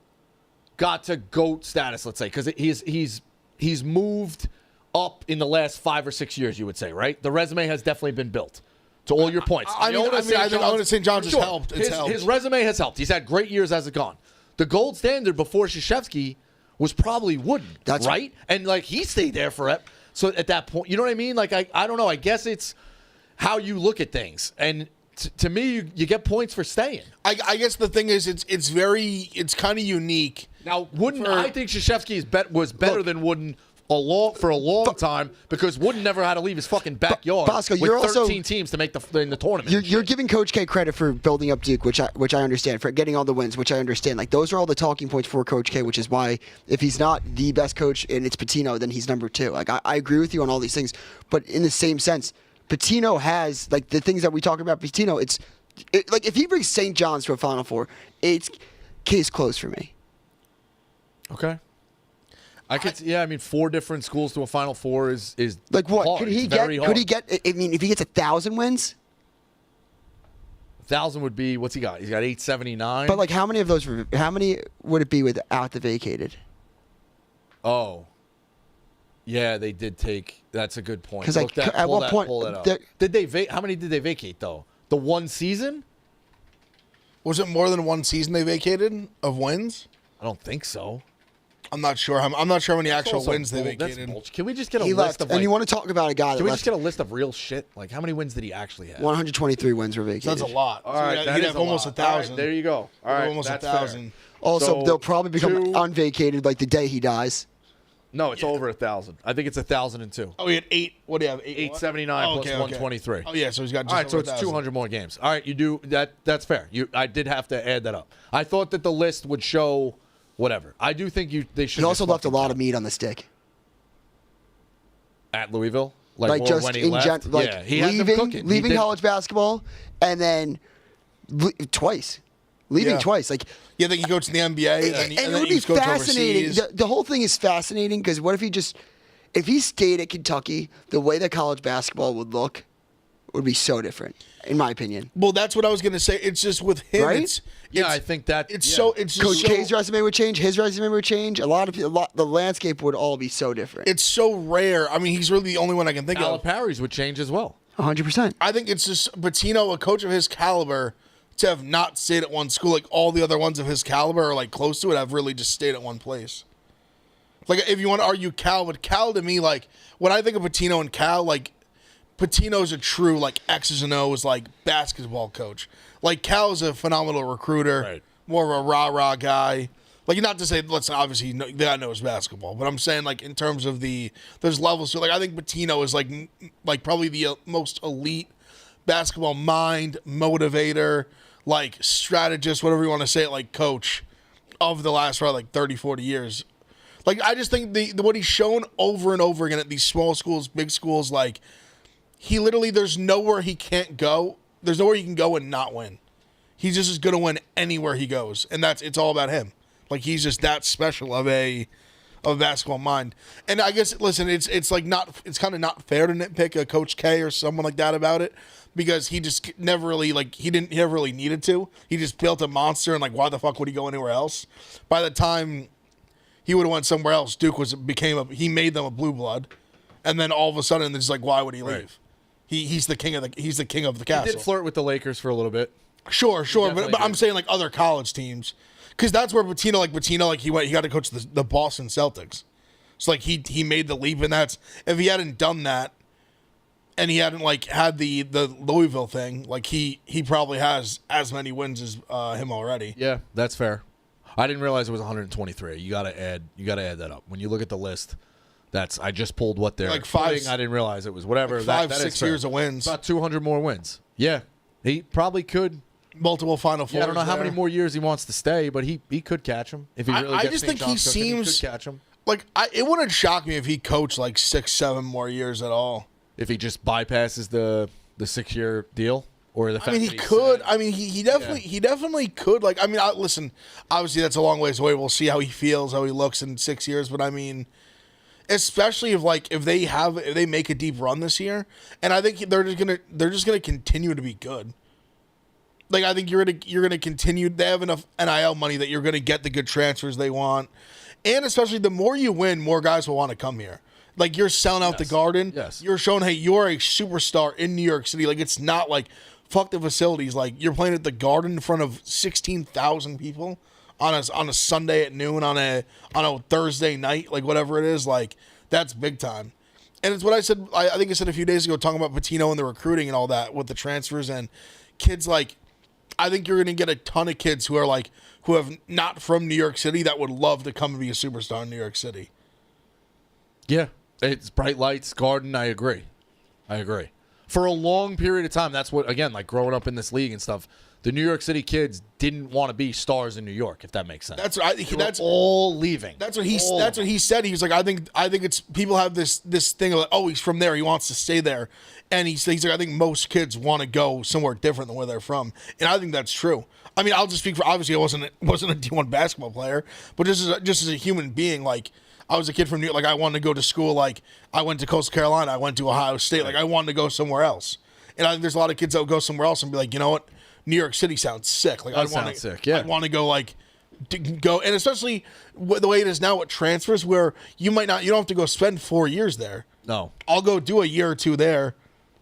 Speaker 1: got to GOAT status, let's say, because he's moved up in the last 5 or 6 years, you would say, right? The resume has definitely been built. To all your points.
Speaker 2: I think St. John's has helped.
Speaker 1: His resume has helped. He's had great years as it gone. The gold standard before Krzyzewski was probably Wooden, right? And like he stayed there forever. So at that point, you know what I mean? Like I don't know. I guess it's how you look at things. And to me, you get points for staying.
Speaker 2: I guess the thing is, it's kind of unique.
Speaker 1: Now Wooden, I think Krzyzewski was better than Wooden for a long time because Wooden never had to leave his fucking backyard
Speaker 3: Bosco,
Speaker 1: with
Speaker 3: you're
Speaker 1: 13 teams to make in the tournament.
Speaker 3: You're giving Coach K credit for building up Duke, which I understand, for getting all the wins, which I understand. Like those are all the talking points for Coach K, which is why if he's not the best coach and it's Pitino, then he's number 2. Like I agree with you on all these things, but in the same sense, Pitino has like the things that we talk about. Pitino, like if he brings St. John's to a Final Four, it's case closed for me.
Speaker 1: Okay. I could, I mean, 4 different schools to a Final Four is
Speaker 3: like what
Speaker 1: hard.
Speaker 3: Could he get? I mean, if he gets 1,000 wins,
Speaker 1: 1,000 would be what's he got? He's got 879.
Speaker 3: But like, how many would it be without the vacated?
Speaker 1: Oh, yeah, they did take. That's a good point.
Speaker 3: Because like, at what point
Speaker 1: pull that up. Did they? How many did they vacate though? The one season?
Speaker 2: Was it more than one season they vacated of wins?
Speaker 1: I don't think so.
Speaker 2: I'm not sure. I'm not sure how many actual wins they vacated.
Speaker 1: Can we just get a list of?
Speaker 3: And you want to talk about a guy that
Speaker 1: Can we just get a list of real shit? Like how many wins did he actually have?
Speaker 3: 123 wins were vacated.
Speaker 2: So that's a lot.
Speaker 1: All right,
Speaker 2: that is almost 1,000.
Speaker 1: There you go. All right,
Speaker 2: almost 1,000.
Speaker 3: Also, they'll probably become unvacated like the day he dies.
Speaker 1: No, it's over 1,000. I think it's 1,002.
Speaker 2: Oh, he had 8. What do you have?
Speaker 1: 879 plus 123.
Speaker 2: Oh yeah, so he's got just
Speaker 1: all right.
Speaker 2: over
Speaker 1: So it's
Speaker 2: 1,000.
Speaker 1: 200 more games. All right, you do that. That's fair. I did have to add that up. I thought that the list would show whatever. I do think they should.
Speaker 3: He also left a lot of meat on the stick
Speaker 1: at Louisville,
Speaker 3: like just
Speaker 1: when he
Speaker 3: in
Speaker 1: left.
Speaker 3: like
Speaker 1: he had them cooking.
Speaker 3: leaving college basketball, and then twice. Leaving twice, like
Speaker 2: I think he goes to the NBA, and
Speaker 3: it would be fascinating. The whole thing is fascinating because what if he stayed at Kentucky? The way that college basketball would look would be so different, in my opinion.
Speaker 2: Well, that's what I was gonna say. It's just with him.
Speaker 3: Right?
Speaker 1: I think that
Speaker 2: It's just
Speaker 3: Coach
Speaker 2: so,
Speaker 3: K's resume would change. His resume would change. The landscape would all be so different.
Speaker 2: It's so rare. I mean, he's really the only one I can think of.
Speaker 1: Calipari's would change as well.
Speaker 3: 100%.
Speaker 2: I think it's just Pitino, a coach of his caliber, to have not stayed at one school. Like all the other ones of his caliber are like close to it, have really just stayed at one place. Like if you want to argue Cal, but Cal to me, like when I think of Pitino and Cal, like Pitino's a true like X's and O's like basketball coach. Like Cal is a phenomenal recruiter,
Speaker 1: Right.
Speaker 2: more of a rah-rah guy. Like not to say let's obviously the guy knows basketball, but I'm saying like in terms of there's levels to like I think Pitino is like probably the most elite basketball mind, motivator, like strategist, whatever you want to say it, like coach of the last probably like 30, 40 years. Like I just think what he's shown over and over again at these small schools, big schools, like he literally there's nowhere he can't go. There's nowhere he can go and not win. He's just as good to win anywhere he goes, and it's all about him. Like he's just that special of a basketball mind. And I guess listen, it's like it's kind of not fair to nitpick a Coach K or someone like that about it because he just never really he never really needed to. He just built a monster and like why the fuck would he go anywhere else? By the time he would have went somewhere else, Duke he made them a blue blood, and then all of a sudden it's like why would he leave?
Speaker 1: Right.
Speaker 2: He's the king of the castle.
Speaker 1: He did flirt with the Lakers for a little bit.
Speaker 2: Sure,
Speaker 1: definitely
Speaker 2: but I'm
Speaker 1: did.
Speaker 2: saying like other college teams, because that's where Pitino, he got to coach the Boston Celtics. So like he made the leap, and that's if he hadn't done that, and he hadn't like had the Louisville thing, like he probably has as many wins as him already.
Speaker 1: Yeah, that's fair. I didn't realize it was 123. You got to add that up. When you look at the list, I just pulled what they're
Speaker 2: Like five-
Speaker 1: putting. I didn't realize it was whatever.
Speaker 2: Like
Speaker 1: that is
Speaker 2: 6
Speaker 1: fair.
Speaker 2: years of wins,
Speaker 1: About 200 more wins. Yeah, he probably could.
Speaker 2: multiple Final Fours.
Speaker 1: Yeah, I don't know how
Speaker 2: there.
Speaker 1: many more years he wants to stay, but he could catch him if he really
Speaker 2: I
Speaker 1: gets
Speaker 2: just
Speaker 1: St.
Speaker 2: think he
Speaker 1: John's cooking,
Speaker 2: seems-
Speaker 1: he could catch him
Speaker 2: Like it wouldn't shock me if he coached like 6-7 more years at all.
Speaker 1: if he just bypasses the 6-year deal or the fact
Speaker 2: I mean, he
Speaker 1: that
Speaker 2: could.
Speaker 1: said-
Speaker 2: I mean, he definitely could. Like, I mean, listen. Obviously, that's a long ways away. We'll see how he feels, how he looks in 6 years. But I mean, especially if they make a deep run this year, and I think they're just gonna continue to be good. Like, I think you're gonna continue. They have enough NIL money that you're gonna get the good transfers they want, and especially the more you win, more guys will want to come here. Like you're selling out the Garden.
Speaker 1: Yes.
Speaker 2: You're showing, hey, you're a superstar in New York City. Like it's not like fuck the facilities. Like you're playing at the Garden in front of 16,000 people on a Sunday at noon on a Thursday night, like whatever it is. Like that's big time. And it's what I said. I think I said a few days ago talking about Pitino and the recruiting and all that with the transfers and kids. Like I think you're going to get a ton of kids who have not from New York City that would love to come and be a superstar in New York City.
Speaker 1: Yeah, it's bright lights, Garden. I agree. For a long period of time, that's what, again, like growing up in this league and stuff, the New York City kids didn't want to be stars in New York, if that makes sense.
Speaker 2: That's
Speaker 1: all leaving.
Speaker 2: That's what he said. He was like, I think it's people have this thing of like, oh, he's from there, he wants to stay there, and he's like, I think most kids want to go somewhere different than where they're from, and I think that's true. I mean, I'll just speak for obviously I wasn't a D1 basketball player, but just as a human being, like I was a kid from New York, like I wanted to go to school, like I went to Coastal Carolina, I went to Ohio State, like I wanted to go somewhere else, and I think there's a lot of kids that would go somewhere else and be like, you know what, New York City sounds sick. Like I'd want to go like go, and especially the way it is now with transfers, where you don't have to go spend 4 years there.
Speaker 1: No,
Speaker 2: I'll go do a year or two there,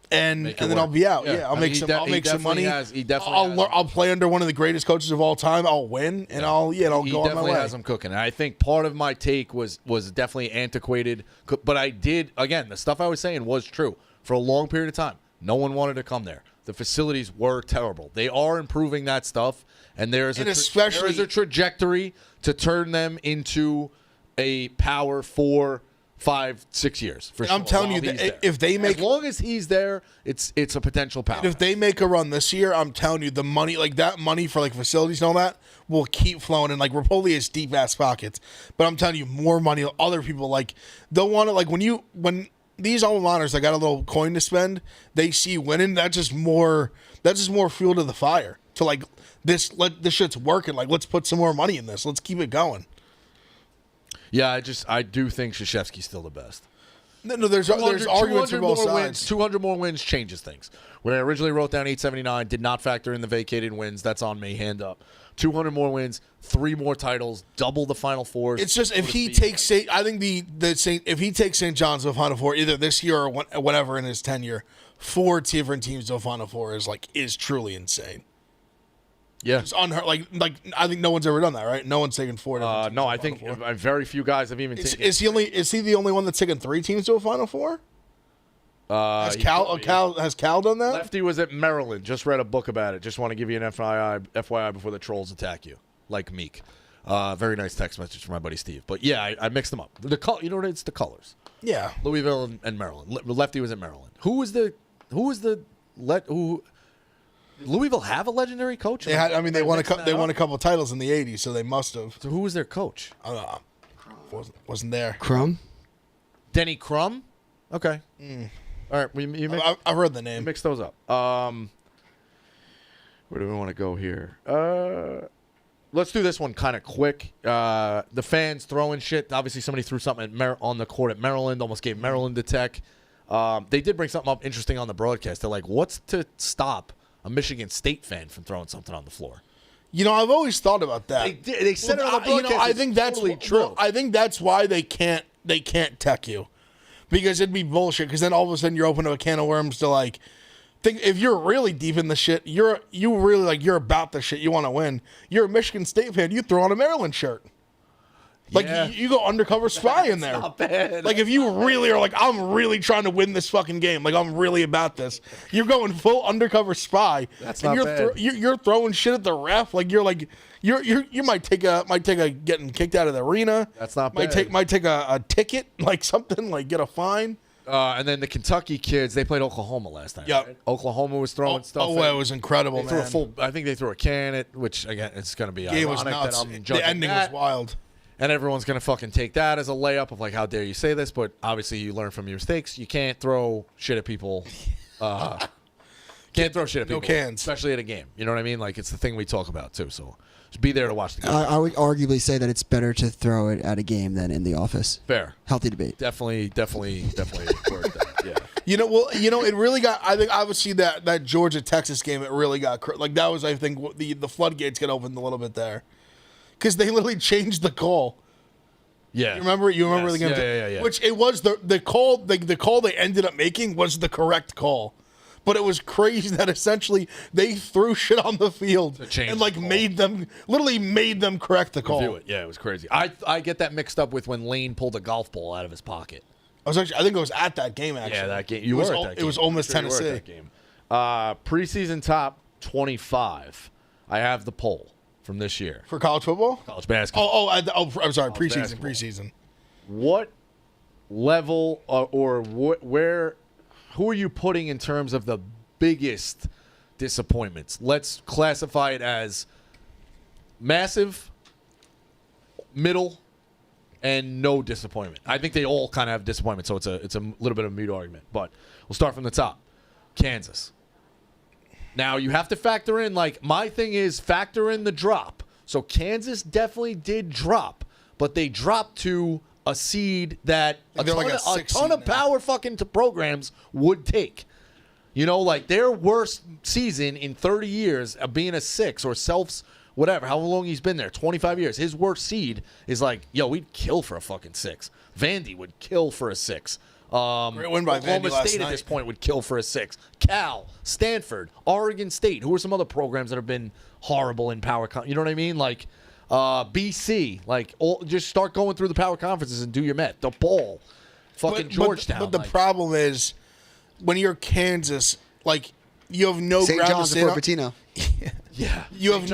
Speaker 2: and then I'll be out. Yeah, I'll make some money. I'll play under one of the greatest coaches of all time. I'll win, and I'll go on my way.
Speaker 1: He definitely has them cooking. And I think part of my take was definitely antiquated, but I did, again, the stuff I was saying was true. For a long period of time, no one wanted to come there. The facilities were terrible. They are improving that stuff, and there is a trajectory to turn them into a power 4, 5, 6 years. For sure,
Speaker 2: I'm telling you, if they make,
Speaker 1: as long as he's there, it's a potential power.
Speaker 2: If they make a run this year, I'm telling you, the money, like that money for like facilities and all that, will keep flowing. And like Rapoli has deep ass pockets, but I'm telling you, more money. Other people like they'll want to like when these alma maters, they got a little coin to spend, they see winning. That's just more fuel to the fire. To like this shit's working. Like let's put some more money in this. Let's keep it going.
Speaker 1: Yeah, I do think Krzyzewski's still the best.
Speaker 2: No, there's arguments for both sides.
Speaker 1: 200 more wins changes things. When I originally wrote down 879, did not factor in the vacated wins. That's on me. Hand up. 200 more wins, 3 more titles, double the Final Fours.
Speaker 2: It's just if he takes I think if he takes St. John's to the Final Four either this year or whatever in his tenure, 4 different teams to the Final Four is truly insane.
Speaker 1: Yeah,
Speaker 2: it's unheard. Like I think no one's ever done that, right? No one's taken 4 different teams.
Speaker 1: No,
Speaker 2: to
Speaker 1: I
Speaker 2: the
Speaker 1: think
Speaker 2: Final Four.
Speaker 1: very few guys have even taken.
Speaker 2: Is he the only one that's taken 3 teams to a Final Four? Has Cal done that?
Speaker 1: Lefty was at Maryland. Just read a book about it. Just want to give you an FYI before the trolls attack you, like Meek. Very nice text message from my buddy Steve. But yeah, I mixed them up. You know what? It's the colors.
Speaker 2: Yeah,
Speaker 1: Louisville and Maryland. Lefty was at Maryland. Who was the Louisville have a legendary coach?
Speaker 2: They won a couple titles in the '80s, so they must have.
Speaker 1: So who was their coach?
Speaker 2: I don't know. Wasn't there.
Speaker 3: Crum?
Speaker 1: Denny Crum? Okay. All right.
Speaker 2: I've heard the name.
Speaker 1: Mix those up. Where do we want to go here? Let's do this one kind of quick. The fans throwing shit. Obviously, somebody threw something on the court at Maryland, almost gave Maryland the tech. They did bring something up interesting on the broadcast. They're like, what's to stop a Michigan State fan from throwing something on the floor?
Speaker 2: I've always thought about that.
Speaker 1: They said it on the broadcast.
Speaker 2: I think that's
Speaker 1: totally true.
Speaker 2: Well, I think that's why they can't tech you, because it'd be bullshit. Because then all of a sudden you're open to a can of worms to think if you're really deep in the shit, you're about the shit. You want to win. You're a Michigan State fan. You throw on a Maryland shirt. You go undercover spy in there.
Speaker 1: Not bad.
Speaker 2: If you really are I'm really trying to win this fucking game. I'm really about this. You're going full undercover spy.
Speaker 1: That's not bad.
Speaker 2: You're throwing shit at the ref. You might take a getting kicked out of the arena.
Speaker 1: That's not bad.
Speaker 2: Might take a ticket, something, get a fine.
Speaker 1: And then the Kentucky kids, they played Oklahoma last night.
Speaker 2: Yeah,
Speaker 1: right? Oklahoma was throwing stuff.
Speaker 2: Oh, it was incredible,
Speaker 1: man. I think they threw a can at, which again, it's going to be ironic that I'm judging
Speaker 2: the ending was wild.
Speaker 1: And everyone's going to fucking take that as a layup of how dare you say this, but obviously you learn from your mistakes. You can't throw shit at people. Can't throw shit at people.
Speaker 2: No cans.
Speaker 1: Especially at a game. You know what I mean? It's the thing we talk about too. So just be there to watch the game.
Speaker 3: I would arguably say that it's better to throw it at a game than in the office.
Speaker 1: Fair.
Speaker 3: Healthy debate.
Speaker 1: Definitely worth that. Yeah.
Speaker 2: It really got. I think obviously that Georgia-Texas game, it really got that was, I think, the floodgates get opened a little bit there, because they literally changed the call.
Speaker 1: Yeah.
Speaker 2: You remember
Speaker 1: Yes.
Speaker 2: the game?
Speaker 1: Yeah.
Speaker 2: Which it was the call. The call they ended up making was the correct call, but it was crazy that essentially they threw shit on the field and made them correct the call.
Speaker 1: Review it. Yeah, it was crazy. I get that mixed up with when Lane pulled a golf ball out of his pocket.
Speaker 2: I think it was at that game, actually.
Speaker 1: Yeah, that game. You were at that game.
Speaker 2: It was Ole Miss, Tennessee.
Speaker 1: You were at that game. Preseason top 25. I have the poll from this year.
Speaker 2: For college football?
Speaker 1: College basketball.
Speaker 2: I'm sorry.
Speaker 1: College
Speaker 2: Preseason.
Speaker 1: What level who are you putting in terms of the biggest disappointments? Let's classify it as massive, middle, and no disappointment. I think they all kind of have disappointment, so it's a little bit of a mute argument. But we'll start from the top. Kansas. Now, you have to factor in, my thing is factor in the drop. So Kansas definitely did drop, but they dropped to a seed that a ton of power fucking programs would take. Their worst season in 30 years of being a 6 or Self's whatever, how long he's been there, 25 years. His worst seed is we'd kill for a fucking 6. Vandy would kill for a 6.
Speaker 2: Great win by
Speaker 1: Oklahoma
Speaker 2: Vandy
Speaker 1: State
Speaker 2: last
Speaker 1: at this
Speaker 2: night.
Speaker 1: point would kill for a 6. Cal, Stanford, Oregon State. Who are some other programs that have been horrible in power? You know what I mean? BC. Just start going through the power conferences and do your math. DePaul, fucking Georgetown.
Speaker 2: But the problem is, when you're Kansas, you have no
Speaker 3: St.
Speaker 2: ground
Speaker 3: John's
Speaker 2: to
Speaker 3: and
Speaker 2: stand on.
Speaker 3: Fort Pitino.
Speaker 1: Yeah.
Speaker 2: You have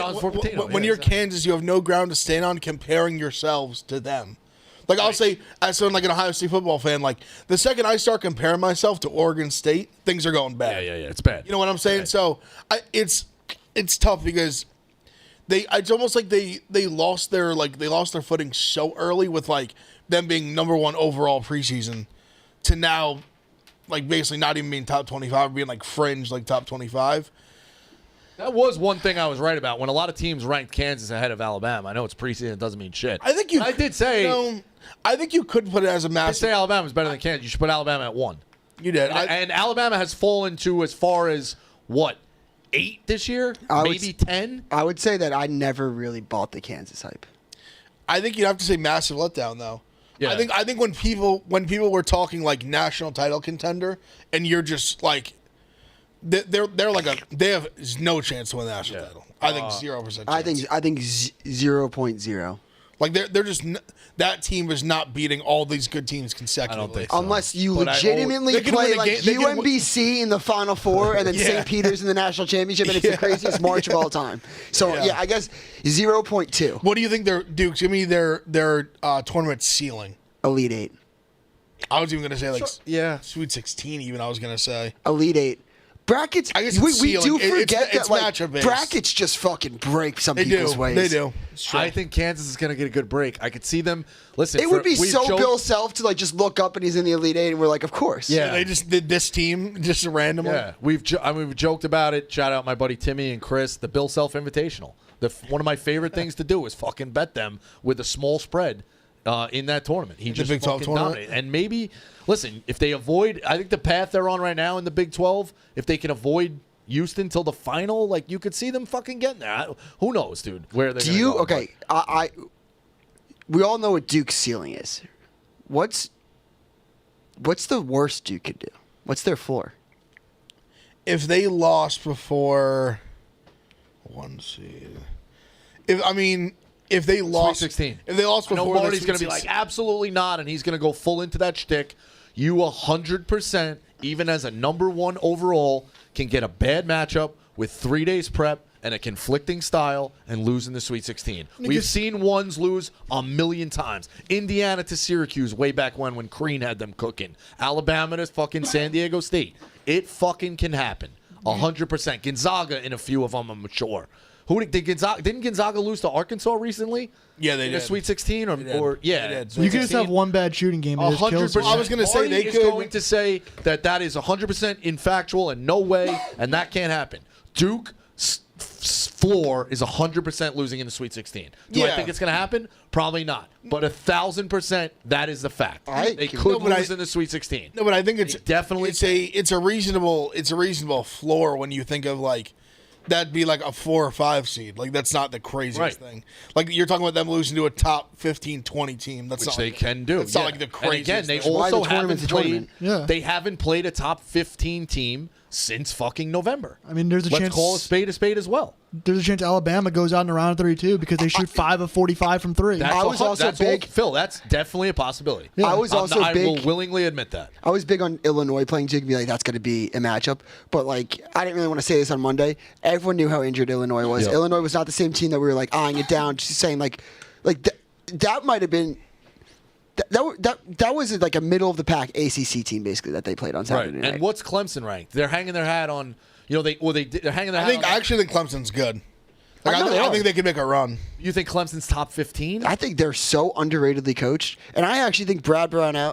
Speaker 2: when you're Kansas, you have no ground to stand on comparing yourselves to them. I'll say, as someone an Ohio State football fan, the second I start comparing myself to Oregon State, things are going bad.
Speaker 1: Yeah, it's bad.
Speaker 2: You know what I'm saying? So it's tough because it's almost like they lost their footing so early with them being number 1 overall preseason to now basically not even being top 25, being fringe top 25.
Speaker 1: That was one thing I was right about. When a lot of teams ranked Kansas ahead of Alabama, I know it's preseason, it doesn't mean shit.
Speaker 2: I think you.
Speaker 1: I did say.
Speaker 2: I think you could put it as a
Speaker 1: I
Speaker 2: massive.
Speaker 1: say Alabama's better than Kansas. You should put Alabama at 1.
Speaker 2: You did.
Speaker 1: And Alabama has fallen to as far as what, 8 this year? Maybe 10?
Speaker 3: I would say that I never really bought the Kansas hype.
Speaker 2: I think you'd have to say massive letdown though.
Speaker 1: Yeah.
Speaker 2: I think when people were talking like national title contender, and you're just like, they have no chance to win the national title. I think 0% chance.
Speaker 3: I think 0.0.
Speaker 2: Like they're just that team is not beating all these good teams consecutively.
Speaker 1: I don't think so.
Speaker 3: Unless you
Speaker 1: But
Speaker 3: legitimately
Speaker 2: they can
Speaker 3: play
Speaker 2: win a
Speaker 3: like
Speaker 2: game- they can win-
Speaker 3: UMBC in the Final Four and then St. Peter's in the national championship, and it's the craziest march of all time. So yeah, I guess 0.2.
Speaker 2: What do you think their Duke? Give me their tournament ceiling.
Speaker 3: Elite 8.
Speaker 2: I was even gonna say like
Speaker 1: Yeah.
Speaker 2: Sweet 16. Even I was gonna say.
Speaker 3: Elite 8. Brackets.
Speaker 2: I guess
Speaker 3: we
Speaker 2: it's
Speaker 3: do
Speaker 2: ceiling.
Speaker 3: forget
Speaker 2: It's
Speaker 3: that like
Speaker 2: matchup-based.
Speaker 3: brackets just fucking break some
Speaker 2: They
Speaker 3: people's
Speaker 2: do.
Speaker 3: ways.
Speaker 2: They do. It's true.
Speaker 1: I think Kansas is going to get a good break. I could see them. Listen,
Speaker 3: It would be
Speaker 1: we've
Speaker 3: so
Speaker 1: joked-
Speaker 3: Bill Self to like just look up and he's in the Elite 8 and we're like, of course.
Speaker 1: Yeah.
Speaker 2: They just did this team just randomly.
Speaker 1: Yeah, we've joked about it. Shout out my buddy Timmy and Chris. The Bill Self Invitational. One of my favorite things to do is fucking bet them with a small spread in that tournament. He just
Speaker 2: Big 12
Speaker 1: fucking
Speaker 2: tournament?
Speaker 1: dominated. And maybe, listen, if they avoid, I think the path they're on right now in the Big 12, if they can avoid Houston till the final, like you could see them fucking getting there. Who knows, dude? Where they're
Speaker 3: Do you
Speaker 1: go,
Speaker 3: okay? We all know what Duke's ceiling is. What's the worst Duke could do? What's their floor?
Speaker 2: If they lost before 1 seed, if they lost
Speaker 1: Sweet 16.
Speaker 2: if they lost
Speaker 1: I know
Speaker 2: before, the
Speaker 1: Marty's
Speaker 2: Sweet
Speaker 1: going to be like,
Speaker 2: 16
Speaker 1: absolutely not, and he's going to go full into that shtick. You 100%, even as a number 1 overall, can get a bad matchup with 3 days prep and a conflicting style and lose in the Sweet 16. We've seen ones lose a million times. Indiana to Syracuse way back when Crean had them cooking. Alabama to fucking San Diego State. It fucking can happen. 100%. Gonzaga in a few of them, I'm sure. Didn't Gonzaga lose to Arkansas recently?
Speaker 2: Yeah, they
Speaker 1: in
Speaker 2: did.
Speaker 1: the Sweet 16
Speaker 2: They did.
Speaker 1: or yeah.
Speaker 2: They did.
Speaker 4: You could just have one bad shooting game. And it just kills
Speaker 1: 100%.
Speaker 4: you.
Speaker 2: I was gonna say
Speaker 1: Marty
Speaker 2: they
Speaker 1: is
Speaker 2: could-
Speaker 1: going to say that is 100% infactual and no way, and that can't happen. Duke's floor is 100% losing in the Sweet 16. Do I
Speaker 2: Yeah.
Speaker 1: think it's going to happen? Probably not. But 1,000% that is the fact. They could
Speaker 2: No, but
Speaker 1: lose in the Sweet 16.
Speaker 2: No, but I think it's
Speaker 1: definitely
Speaker 2: it's a reasonable floor when you think of like that'd be like a 4 or 5 seed. Like that's not the craziest
Speaker 1: Right.
Speaker 2: thing. Like you're talking about them losing to a top 15, 20 team. That's
Speaker 1: Which
Speaker 2: not
Speaker 1: they
Speaker 2: like,
Speaker 1: can do.
Speaker 2: It's not
Speaker 1: yeah.
Speaker 2: like the
Speaker 1: And
Speaker 2: craziest.
Speaker 1: again, they
Speaker 2: thing.
Speaker 3: why the
Speaker 1: also
Speaker 3: tournament's
Speaker 1: haven't
Speaker 3: a
Speaker 1: played.
Speaker 3: tournament.
Speaker 4: Yeah.
Speaker 1: They haven't played a top 15 team since fucking November.
Speaker 4: I mean, there's a
Speaker 1: Let's
Speaker 4: chance.
Speaker 1: call a spade as well.
Speaker 4: There's a chance Alabama goes out in the round of 32 because they shoot 5 of 45 from 3.
Speaker 1: That's
Speaker 3: I was also big-
Speaker 1: Phil, that's definitely a possibility.
Speaker 4: Yeah.
Speaker 3: I was also
Speaker 1: I will
Speaker 3: big.
Speaker 1: willingly admit that.
Speaker 3: I was big on Illinois playing Duke and be like, that's going to be a matchup. But, like, I didn't really want to say this on Monday. Everyone knew how injured Illinois was.
Speaker 1: Yep.
Speaker 3: Illinois was not the same team that we were, like, eyeing it down, just saying, that might have been – that was, like, a middle-of-the-pack ACC team, basically, that they played on Saturday night.
Speaker 1: And what's Clemson ranked? They're hanging their hat on, they're hanging their hat on.
Speaker 2: I actually think Clemson's good. Like,
Speaker 3: I know they
Speaker 2: I
Speaker 3: are.
Speaker 2: think they can make a run.
Speaker 1: You think Clemson's top 15?
Speaker 3: I think they're so underratedly coached. And I actually think Brad Brownell,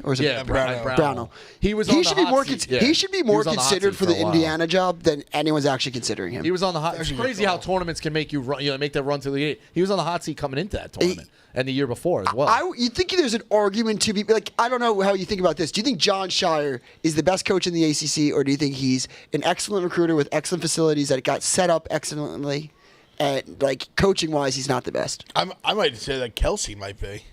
Speaker 3: or is it
Speaker 1: Yeah,
Speaker 3: Brownell.
Speaker 1: He was on
Speaker 3: He
Speaker 1: the
Speaker 3: should be
Speaker 1: hot
Speaker 3: more.
Speaker 1: seat.
Speaker 3: He should be
Speaker 1: He
Speaker 3: more
Speaker 1: was on the hot
Speaker 3: considered
Speaker 1: seat
Speaker 3: for the
Speaker 1: a while.
Speaker 3: Indiana job than anyone's actually considering him.
Speaker 1: He was on the hot. It's
Speaker 2: Actually
Speaker 1: crazy
Speaker 2: good
Speaker 1: how
Speaker 2: call.
Speaker 1: tournaments can make you run, make that run to the eight. He was on the hot seat coming into that tournament and the year before as well.
Speaker 3: You think there's an argument to be like, I don't know how you think about this. Do you think John Shire is the best coach in the ACC, or do you think he's an excellent recruiter with excellent facilities that got set up excellently, and like coaching wise, he's not the best?
Speaker 2: I might say that Kelsey might be.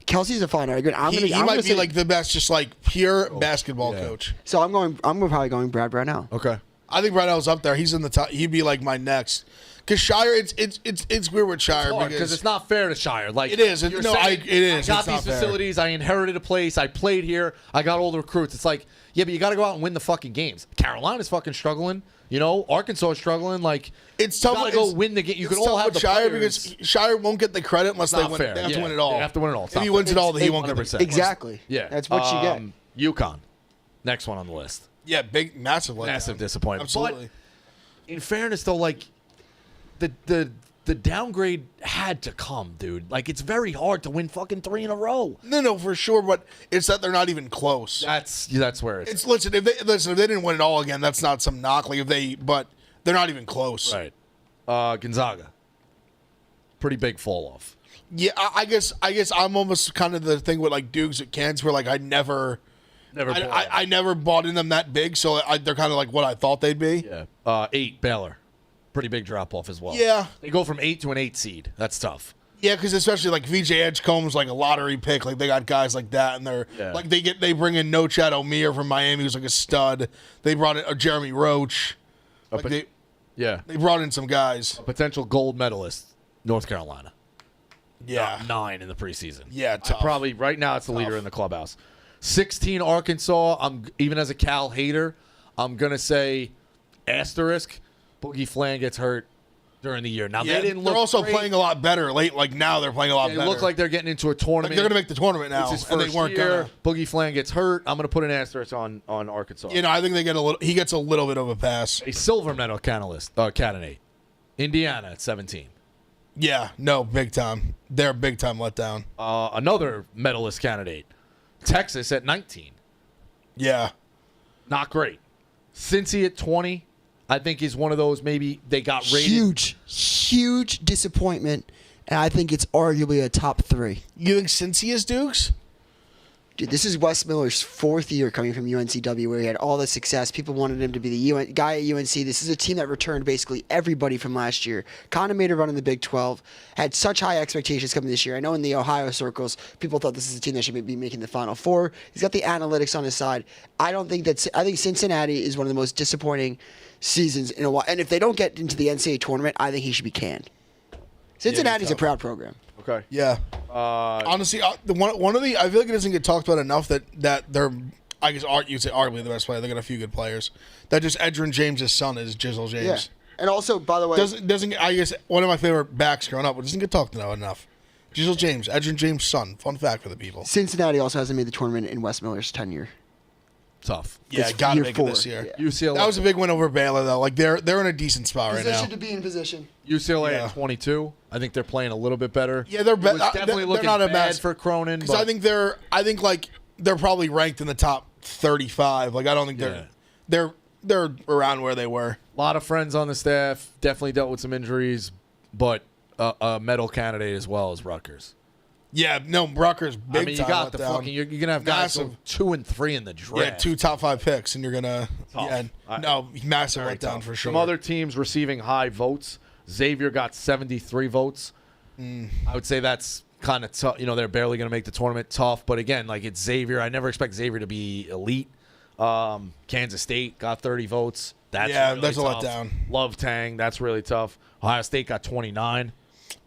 Speaker 3: Kelsey's a fine argument.
Speaker 2: He might be like the best, just like pure basketball
Speaker 1: Yeah.
Speaker 2: coach.
Speaker 3: So I'm probably going Brad Brownell.
Speaker 1: Okay.
Speaker 2: I think Brownell's up there. He's in the top. He'd be like my next. Because Shire, it's weird with Shire
Speaker 1: Because it's not fair to Shire. Like
Speaker 2: It is.
Speaker 1: you're
Speaker 2: No,
Speaker 1: saying,
Speaker 2: it is.
Speaker 1: I got
Speaker 2: It's not
Speaker 1: these
Speaker 2: fair.
Speaker 1: facilities. I inherited a place. I played here. I got all the recruits. It's like, yeah, but you got to go out and win the fucking games. Carolina's fucking struggling. Arkansas is struggling. Like
Speaker 2: It's
Speaker 1: you
Speaker 2: tough.
Speaker 1: got to go win the game. You
Speaker 2: it's
Speaker 1: can all
Speaker 2: tough
Speaker 1: have
Speaker 2: with
Speaker 1: the
Speaker 2: Shire
Speaker 1: players.
Speaker 2: because Shire won't get the credit unless they
Speaker 1: Not
Speaker 2: win.
Speaker 1: fair.
Speaker 2: They have to
Speaker 1: Yeah.
Speaker 2: win it all.
Speaker 1: They have to win it all. It's
Speaker 2: If
Speaker 1: not
Speaker 2: he
Speaker 1: fair.
Speaker 2: wins it all, he won't get the
Speaker 1: 100%.
Speaker 3: Exactly.
Speaker 1: Yeah,
Speaker 3: That's what you get.
Speaker 1: UConn, next one on the list.
Speaker 2: Yeah, massive letdown.
Speaker 1: Massive disappointment.
Speaker 2: Absolutely.
Speaker 1: But in fairness, though, like the downgrade had to come, dude. Like it's very hard to win fucking 3 in a row.
Speaker 2: No, for sure. But it's that they're not even close.
Speaker 1: That's where it's.
Speaker 2: Listen, if they didn't win it all again, that's not some knock. Like but They're not even close.
Speaker 1: Right. Gonzaga. Pretty big fall off.
Speaker 2: Yeah, I guess I'm almost kind of the thing with like Dukes at Kansas, where like I never bought in them that big, so they're kind of like what I thought they'd be.
Speaker 1: Yeah. 8 Baylor. Pretty big drop off as well.
Speaker 2: Yeah.
Speaker 1: They go from 8 to an 8 seed. That's tough.
Speaker 2: Yeah, because especially like VJ Edgecombe's like a lottery pick. Like they got guys like that, and they're like they bring in No Chad Omier from Miami, who's like a stud. They brought in Jeremy Roach. They brought in some guys.
Speaker 1: A potential gold medalist, North Carolina.
Speaker 2: Yeah,
Speaker 1: 9 in the preseason.
Speaker 2: Yeah, tough.
Speaker 1: Probably right now it's the leader in the clubhouse. 16 Arkansas. I'm even as a Cal hater, I'm gonna say asterisk. Boogie Flan gets hurt during the year. Now they didn't look.
Speaker 2: They're also
Speaker 1: great.
Speaker 2: playing a lot better late. Like now they're playing a lot better.
Speaker 1: They look like they're getting into a tournament.
Speaker 2: Like they're gonna make the tournament now,
Speaker 1: It's his
Speaker 2: and
Speaker 1: first
Speaker 2: they weren't
Speaker 1: year.
Speaker 2: gonna.
Speaker 1: Boogie Flan gets hurt. I'm gonna put an asterisk on Arkansas.
Speaker 2: You know, I think they get a little. He gets a little bit of a pass.
Speaker 1: A silver medal candidate. Indiana at 17.
Speaker 2: Yeah, no, big time. They're a big time letdown.
Speaker 1: Another medalist candidate, Texas at 19.
Speaker 2: Yeah,
Speaker 1: Not great. Cincy at 20, I think is one of those maybe they got rated.
Speaker 3: Huge disappointment, and I think it's arguably a top 3.
Speaker 2: you think Cincy is Dukes?
Speaker 3: Dude, this is Wes Miller's 4th year coming from UNCW, where he had all the success. People wanted him to be the guy at UNC. This is a team that returned basically everybody from last year. Kind of made a run in the Big 12. Had such high expectations coming this year. I know in the Ohio circles, people thought this is a team that should be making the Final Four. He's got the analytics on his side. I think Cincinnati is one of the most disappointing seasons in a while. And if they don't get into the NCAA tournament, I think he should be canned. Cincinnati's a proud program.
Speaker 1: Okay.
Speaker 2: Yeah. Honestly, one of the I feel like it doesn't get talked about enough that they're I guess you'd say arguably the best player. They got a few good players. That just Edgerrin James' son is Jizzle James.
Speaker 3: Yeah. And also, by the way,
Speaker 2: Doesn't I guess one of my favorite backs growing up, but doesn't get talked about enough. Jizzle James, Edgerrin James' son. Fun fact for the people.
Speaker 3: Cincinnati also hasn't made the tournament in Wes Miller's tenure.
Speaker 1: Tough.
Speaker 2: Yeah,
Speaker 3: It's
Speaker 2: gotta
Speaker 3: year
Speaker 2: make
Speaker 3: 4.
Speaker 2: it this year.
Speaker 3: Yeah.
Speaker 1: UCLA.
Speaker 2: That was a big win over Baylor though. Like they're in a decent spot right now.
Speaker 3: Position to be in position.
Speaker 1: UCLA
Speaker 2: Yeah.
Speaker 1: at 22. I think they're playing a little bit better.
Speaker 2: Yeah, they're
Speaker 1: It was
Speaker 2: they're
Speaker 1: definitely looking
Speaker 2: not a
Speaker 1: bad
Speaker 2: bad
Speaker 1: for Cronin.
Speaker 2: Because I think they're probably ranked in the top 35. Like I don't think they're around where they were.
Speaker 1: a lot of friends on the staff. Definitely dealt with some injuries, but a medal candidate as well as Rutgers.
Speaker 2: Yeah, no, Rutgers big
Speaker 1: I mean, you
Speaker 2: time
Speaker 1: got the
Speaker 2: letdown.
Speaker 1: fucking. You're gonna have guys go
Speaker 2: Massive.
Speaker 1: 2 and 3 in the draft.
Speaker 2: Yeah, 2 top 5 picks, and you're gonna
Speaker 1: Tough.
Speaker 2: massive
Speaker 1: Very
Speaker 2: letdown
Speaker 1: tough.
Speaker 2: for sure.
Speaker 1: Some other teams receiving high votes. Xavier got 73 votes. I would say that's kind of tough. You know, they're barely going to make the tournament. Tough, but again, like it's Xavier. I never expect Xavier to be elite. Kansas State got 30 votes. That's really
Speaker 2: that's a
Speaker 1: tough.
Speaker 2: letdown.
Speaker 1: Love Tang. That's really tough. Ohio State got 29.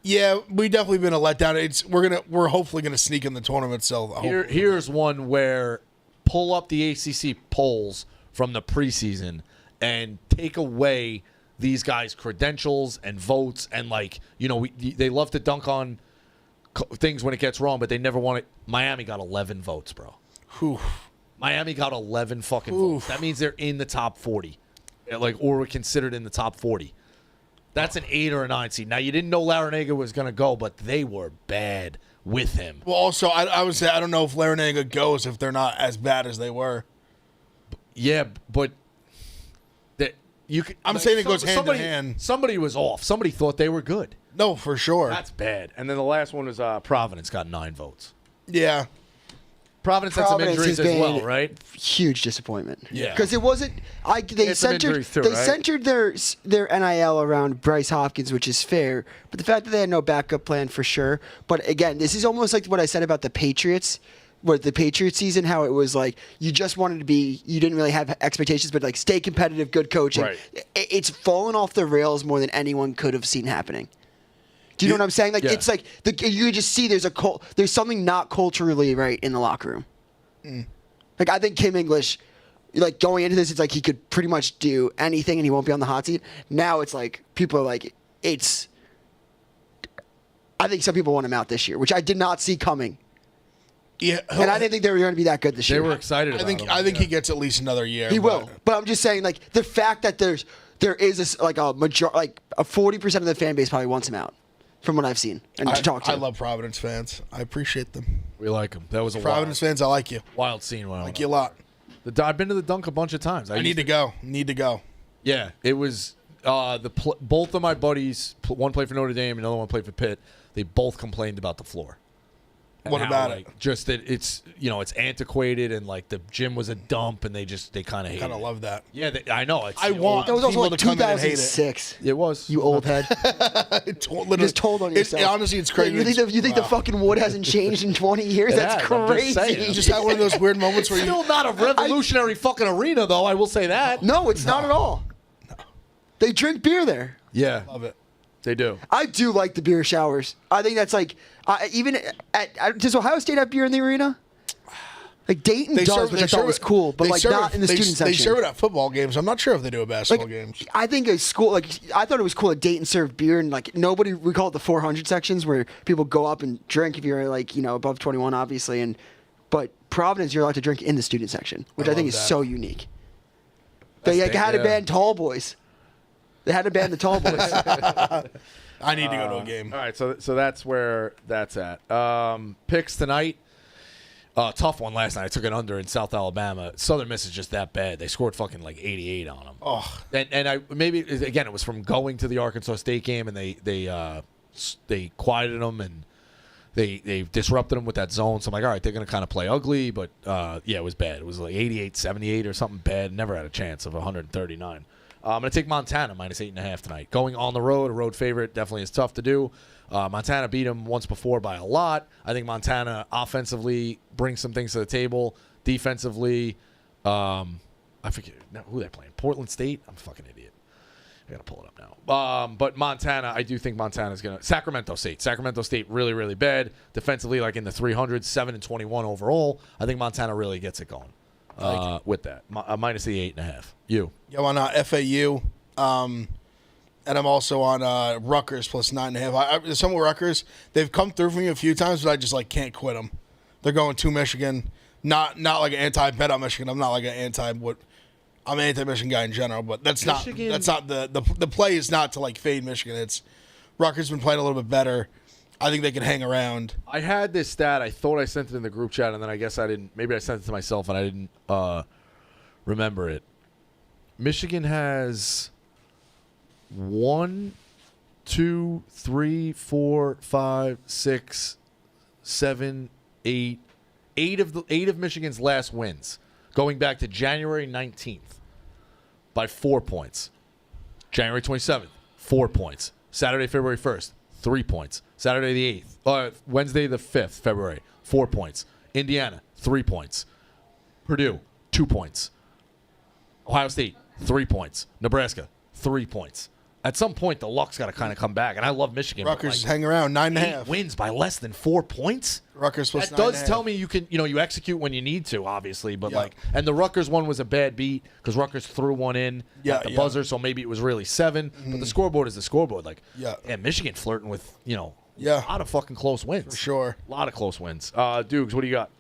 Speaker 2: Yeah, we definitely been a letdown. We're hopefully gonna sneak in the tournament. So
Speaker 1: Here's one where pull up the ACC polls from the preseason and take away these guys' credentials and votes and they love to dunk on things when it gets wrong, but they never want it. Miami got 11 votes, bro.
Speaker 2: Whew.
Speaker 1: Miami got 11 fucking votes. That means they're in the top 40, or were considered in the top 40. That's an 8 or a 9 seed. Now, you didn't know Larinaga was going to go, but they were bad with him.
Speaker 2: Well, also, I would say I don't know if Larinaga goes if they're not as bad as they were.
Speaker 1: Yeah, but you could.
Speaker 2: I'm saying it goes hand in hand.
Speaker 1: Somebody was off. Somebody thought they were good.
Speaker 2: No, for sure.
Speaker 1: That's bad. And then the last one was Providence got 9 votes.
Speaker 2: Yeah.
Speaker 1: Providence had some injuries
Speaker 3: has
Speaker 1: as well,
Speaker 3: been
Speaker 1: right?
Speaker 3: Huge disappointment.
Speaker 1: Yeah.
Speaker 3: Because it wasn't. They
Speaker 1: had some injuries too, right?
Speaker 3: centered their NIL around Bryce Hopkins, which is fair. But the fact that they had no backup plan for sure. But again, this is almost like what I said about the Patriots. With the Patriots season, how it was like you just wanted to be, you didn't really have expectations, but like stay competitive, good coaching.
Speaker 1: Right.
Speaker 3: It's fallen off the rails more than anyone could have seen happening. Do you know what I'm saying? Like
Speaker 1: Yeah.
Speaker 3: it's like you just see there's something not culturally right in the locker room. Like I think Kim English, like going into this, it's like he could pretty much do anything and he won't be on the hot seat. Now it's like people are like it's. I think some people want him out this year, which I did not see coming.
Speaker 2: Yeah.
Speaker 3: And I didn't think they were going to be that good this
Speaker 1: They
Speaker 3: year.
Speaker 1: were excited about him.
Speaker 2: I think he gets at least another year.
Speaker 3: He will, but I'm just saying, like the fact that there is a 40% of the fan base probably wants him out, from what I've seen and to talk to.
Speaker 2: I love Providence fans. I appreciate them.
Speaker 1: We like him. That was a
Speaker 2: Providence fans, I like you.
Speaker 1: wild scene. When I
Speaker 2: I
Speaker 1: went
Speaker 2: like you a
Speaker 1: up.
Speaker 2: lot.
Speaker 1: I've been to the dunk a bunch of times.
Speaker 2: I need to go. Need to go.
Speaker 1: Yeah, it was. Both of my buddies, one played for Notre Dame, another one played for Pitt. They both complained about the floor. And
Speaker 2: What
Speaker 1: how,
Speaker 2: about
Speaker 1: like,
Speaker 2: it?
Speaker 1: Just that it's it's antiquated and like the gym was a dump and they kind of hate
Speaker 2: Kind of
Speaker 1: it.
Speaker 2: love that.
Speaker 1: Yeah, I know.
Speaker 2: I want
Speaker 3: That was also
Speaker 2: people
Speaker 3: like
Speaker 2: to come in and hate it.
Speaker 3: 2006.
Speaker 1: It was.
Speaker 3: You old head.
Speaker 2: Literally,
Speaker 3: Just told on yourself.
Speaker 2: Honestly, it's crazy.
Speaker 3: You think the fucking wood hasn't changed in 20 years?
Speaker 1: It
Speaker 3: That's
Speaker 1: has, I'm just
Speaker 3: crazy.
Speaker 1: saying.
Speaker 2: You just had one of those weird moments where
Speaker 1: Still not a revolutionary fucking arena, though. I will say that.
Speaker 3: No, it's not at all. They drink beer there.
Speaker 1: Yeah,
Speaker 2: love it.
Speaker 1: they do.
Speaker 3: I do like the beer showers. I think that's like even does Ohio State have beer in the arena? Like Dayton does, which I thought was cool, but like not in the student section.
Speaker 2: They serve it at football games. I'm not sure if they do at basketball games.
Speaker 3: I think a school I thought it was cool that Dayton served beer and like nobody, we call it the 400 sections where people go up and drink if you're like above 21 obviously, but Providence you're allowed to drink in the student section, which I think is so unique. They had to ban tall boys. They had to ban the tall boys.
Speaker 2: I need to go to a game.
Speaker 1: All right, so that's where that's at. Picks tonight. Tough one last night. I took it under in South Alabama. Southern Miss is just that bad. They scored fucking like 88 on them.
Speaker 2: Oh,
Speaker 1: And I maybe again it was from going to the Arkansas State game and they quieted them and they disrupted them with that zone. So I'm like, all right, they're gonna kind of play ugly, but it was bad. It was like 88-78 or something bad. Never had a chance of 139. I'm going to take Montana minus 8.5 tonight. Going on the road, a road favorite, definitely is tough to do. Montana beat them once before by a lot. I think Montana offensively brings some things to the table. Defensively, I forget who they're playing. Portland State? I'm a fucking idiot. I got to pull it up now. But Montana, I do think Montana's going to... Sacramento State really, really bad. Defensively, like in the 300s, 7-21 overall. I think Montana really gets it going. With that, minus the 8.5. You?
Speaker 2: Yeah, I'm on FAU, and I'm also on Rutgers plus 9.5. Some of Rutgers, they've come through for me a few times, but I just can't quit them. They're going to Michigan. Not like an anti-bet on Michigan. I'm not like an I'm an anti-Michigan guy in general, but that's
Speaker 1: Michigan,
Speaker 2: not the play is not to fade Michigan. It's Rutgers been playing a little bit better. I think they can hang around.
Speaker 1: I had this stat. I thought I sent it in the group chat, and then I guess I didn't. Maybe I sent it to myself, and I didn't remember it. Michigan has 1, 2, 3, 4, 5, 6, 7, 8. Eight of Michigan's last wins, going back to January 19th, by 4 points. January 27th, 4 points. Saturday, February 1st, 3 points. Saturday the 8th. Wednesday the 5th, February, 4 points. Indiana, 3 points. Purdue, 2 points. Ohio State, 3 points. Nebraska, 3 points. At some point, the luck's got to kind of come back. And I love Michigan.
Speaker 2: Rutgers hang around 9.5.
Speaker 1: 8 wins by less than 4 points.
Speaker 2: Rutgers plus
Speaker 1: That does
Speaker 2: 9.5.
Speaker 1: tell me you can, you execute when you need to, obviously. But
Speaker 2: Yeah.
Speaker 1: and the Rutgers one was a bad beat because Rutgers threw one in at the
Speaker 2: Yeah.
Speaker 1: buzzer, so maybe it was really 7. But the scoreboard is the scoreboard. And Michigan flirting with, a lot of fucking close wins.
Speaker 2: For sure.
Speaker 1: A lot of close wins. Dukes, what do you got?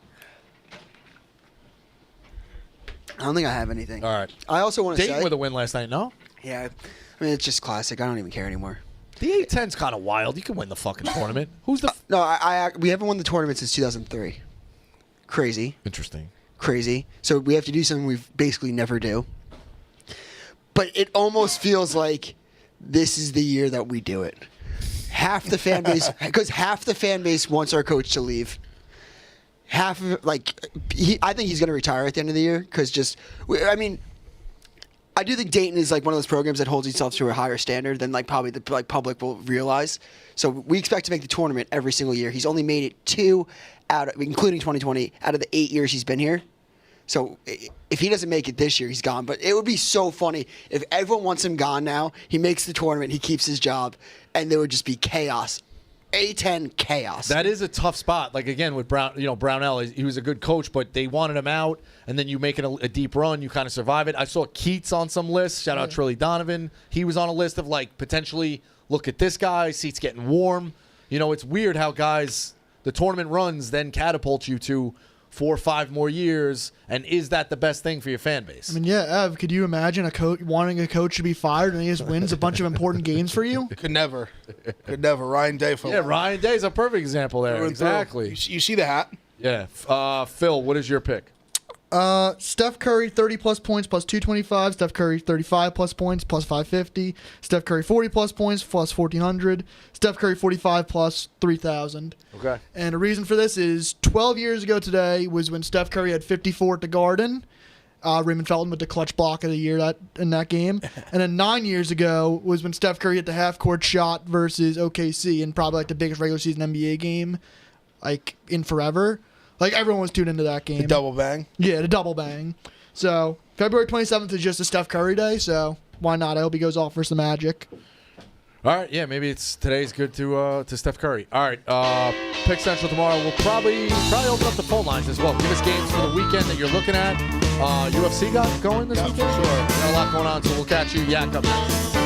Speaker 3: I don't think I have anything.
Speaker 1: All right.
Speaker 3: I also want to
Speaker 1: Dayton
Speaker 3: say,
Speaker 1: with a win last night, no?
Speaker 3: yeah, I mean it's just classic. I don't even care anymore.
Speaker 1: The A-10's kind of wild. You can win the fucking tournament. Who's the...
Speaker 3: No, we haven't won the tournament since 2003. Crazy.
Speaker 1: Interesting.
Speaker 3: Crazy. So we have to do something we basically never do. But it almost feels like this is the year that we do it. Half the fan base, because half the fan base wants our coach to leave. Half of it, I think he's going to retire at the end of the year because I do think Dayton is one of those programs that holds itself to a higher standard than probably the public will realize. So we expect to make the tournament every single year. He's only made it 2 including 2020, out of the 8 years he's been here. So if he doesn't make it this year, he's gone. But it would be so funny if everyone wants him gone now. He makes the tournament, he keeps his job, and there would just be chaos. A-10 chaos.
Speaker 1: That is a tough spot. Again, with Brownell, he was a good coach, but they wanted him out, and then you make it a deep run, you kind of survive it. I saw Keats on some lists. Shout out Trilly Donovan. He was on a list of, potentially, look at this guy, seats getting warm. It's weird how the tournament runs then catapult you to 4 or 5 more years, and is that the best thing for your fan base?
Speaker 4: I mean, yeah, Ev, could you imagine wanting a coach to be fired and he just wins a bunch of important games for you?
Speaker 2: Could never. Ryan Day for
Speaker 1: Ryan Day's a perfect example there. Exactly.
Speaker 2: You see the hat?
Speaker 1: Yeah. Phil, what is your pick?
Speaker 4: Steph Curry 30-plus points plus 225. Steph Curry 35-plus points plus 550. Steph Curry 40-plus points plus 1,400. Steph Curry 45 plus 3,000.
Speaker 1: Okay.
Speaker 4: And the reason for this is 12 years ago today was when Steph Curry had 54 at the Garden. Raymond Felton with the clutch block of the year in that game. And then 9 years ago was when Steph Curry hit the half-court shot versus OKC in probably like the biggest regular season NBA game like in forever. Like, everyone was tuned into that game.
Speaker 2: The double bang.
Speaker 4: Yeah, the double bang. So, February 27th is just a Steph Curry day, so why not? I hope he goes off for some magic.
Speaker 1: All right, yeah, maybe today's good to Steph Curry. All right, Pick Central tomorrow. We'll probably open up the phone lines as well. Give us games for the weekend that you're looking at. UFC got going this weekend?
Speaker 2: Sure.
Speaker 1: Got a lot going on, so we'll catch you. Yak up next.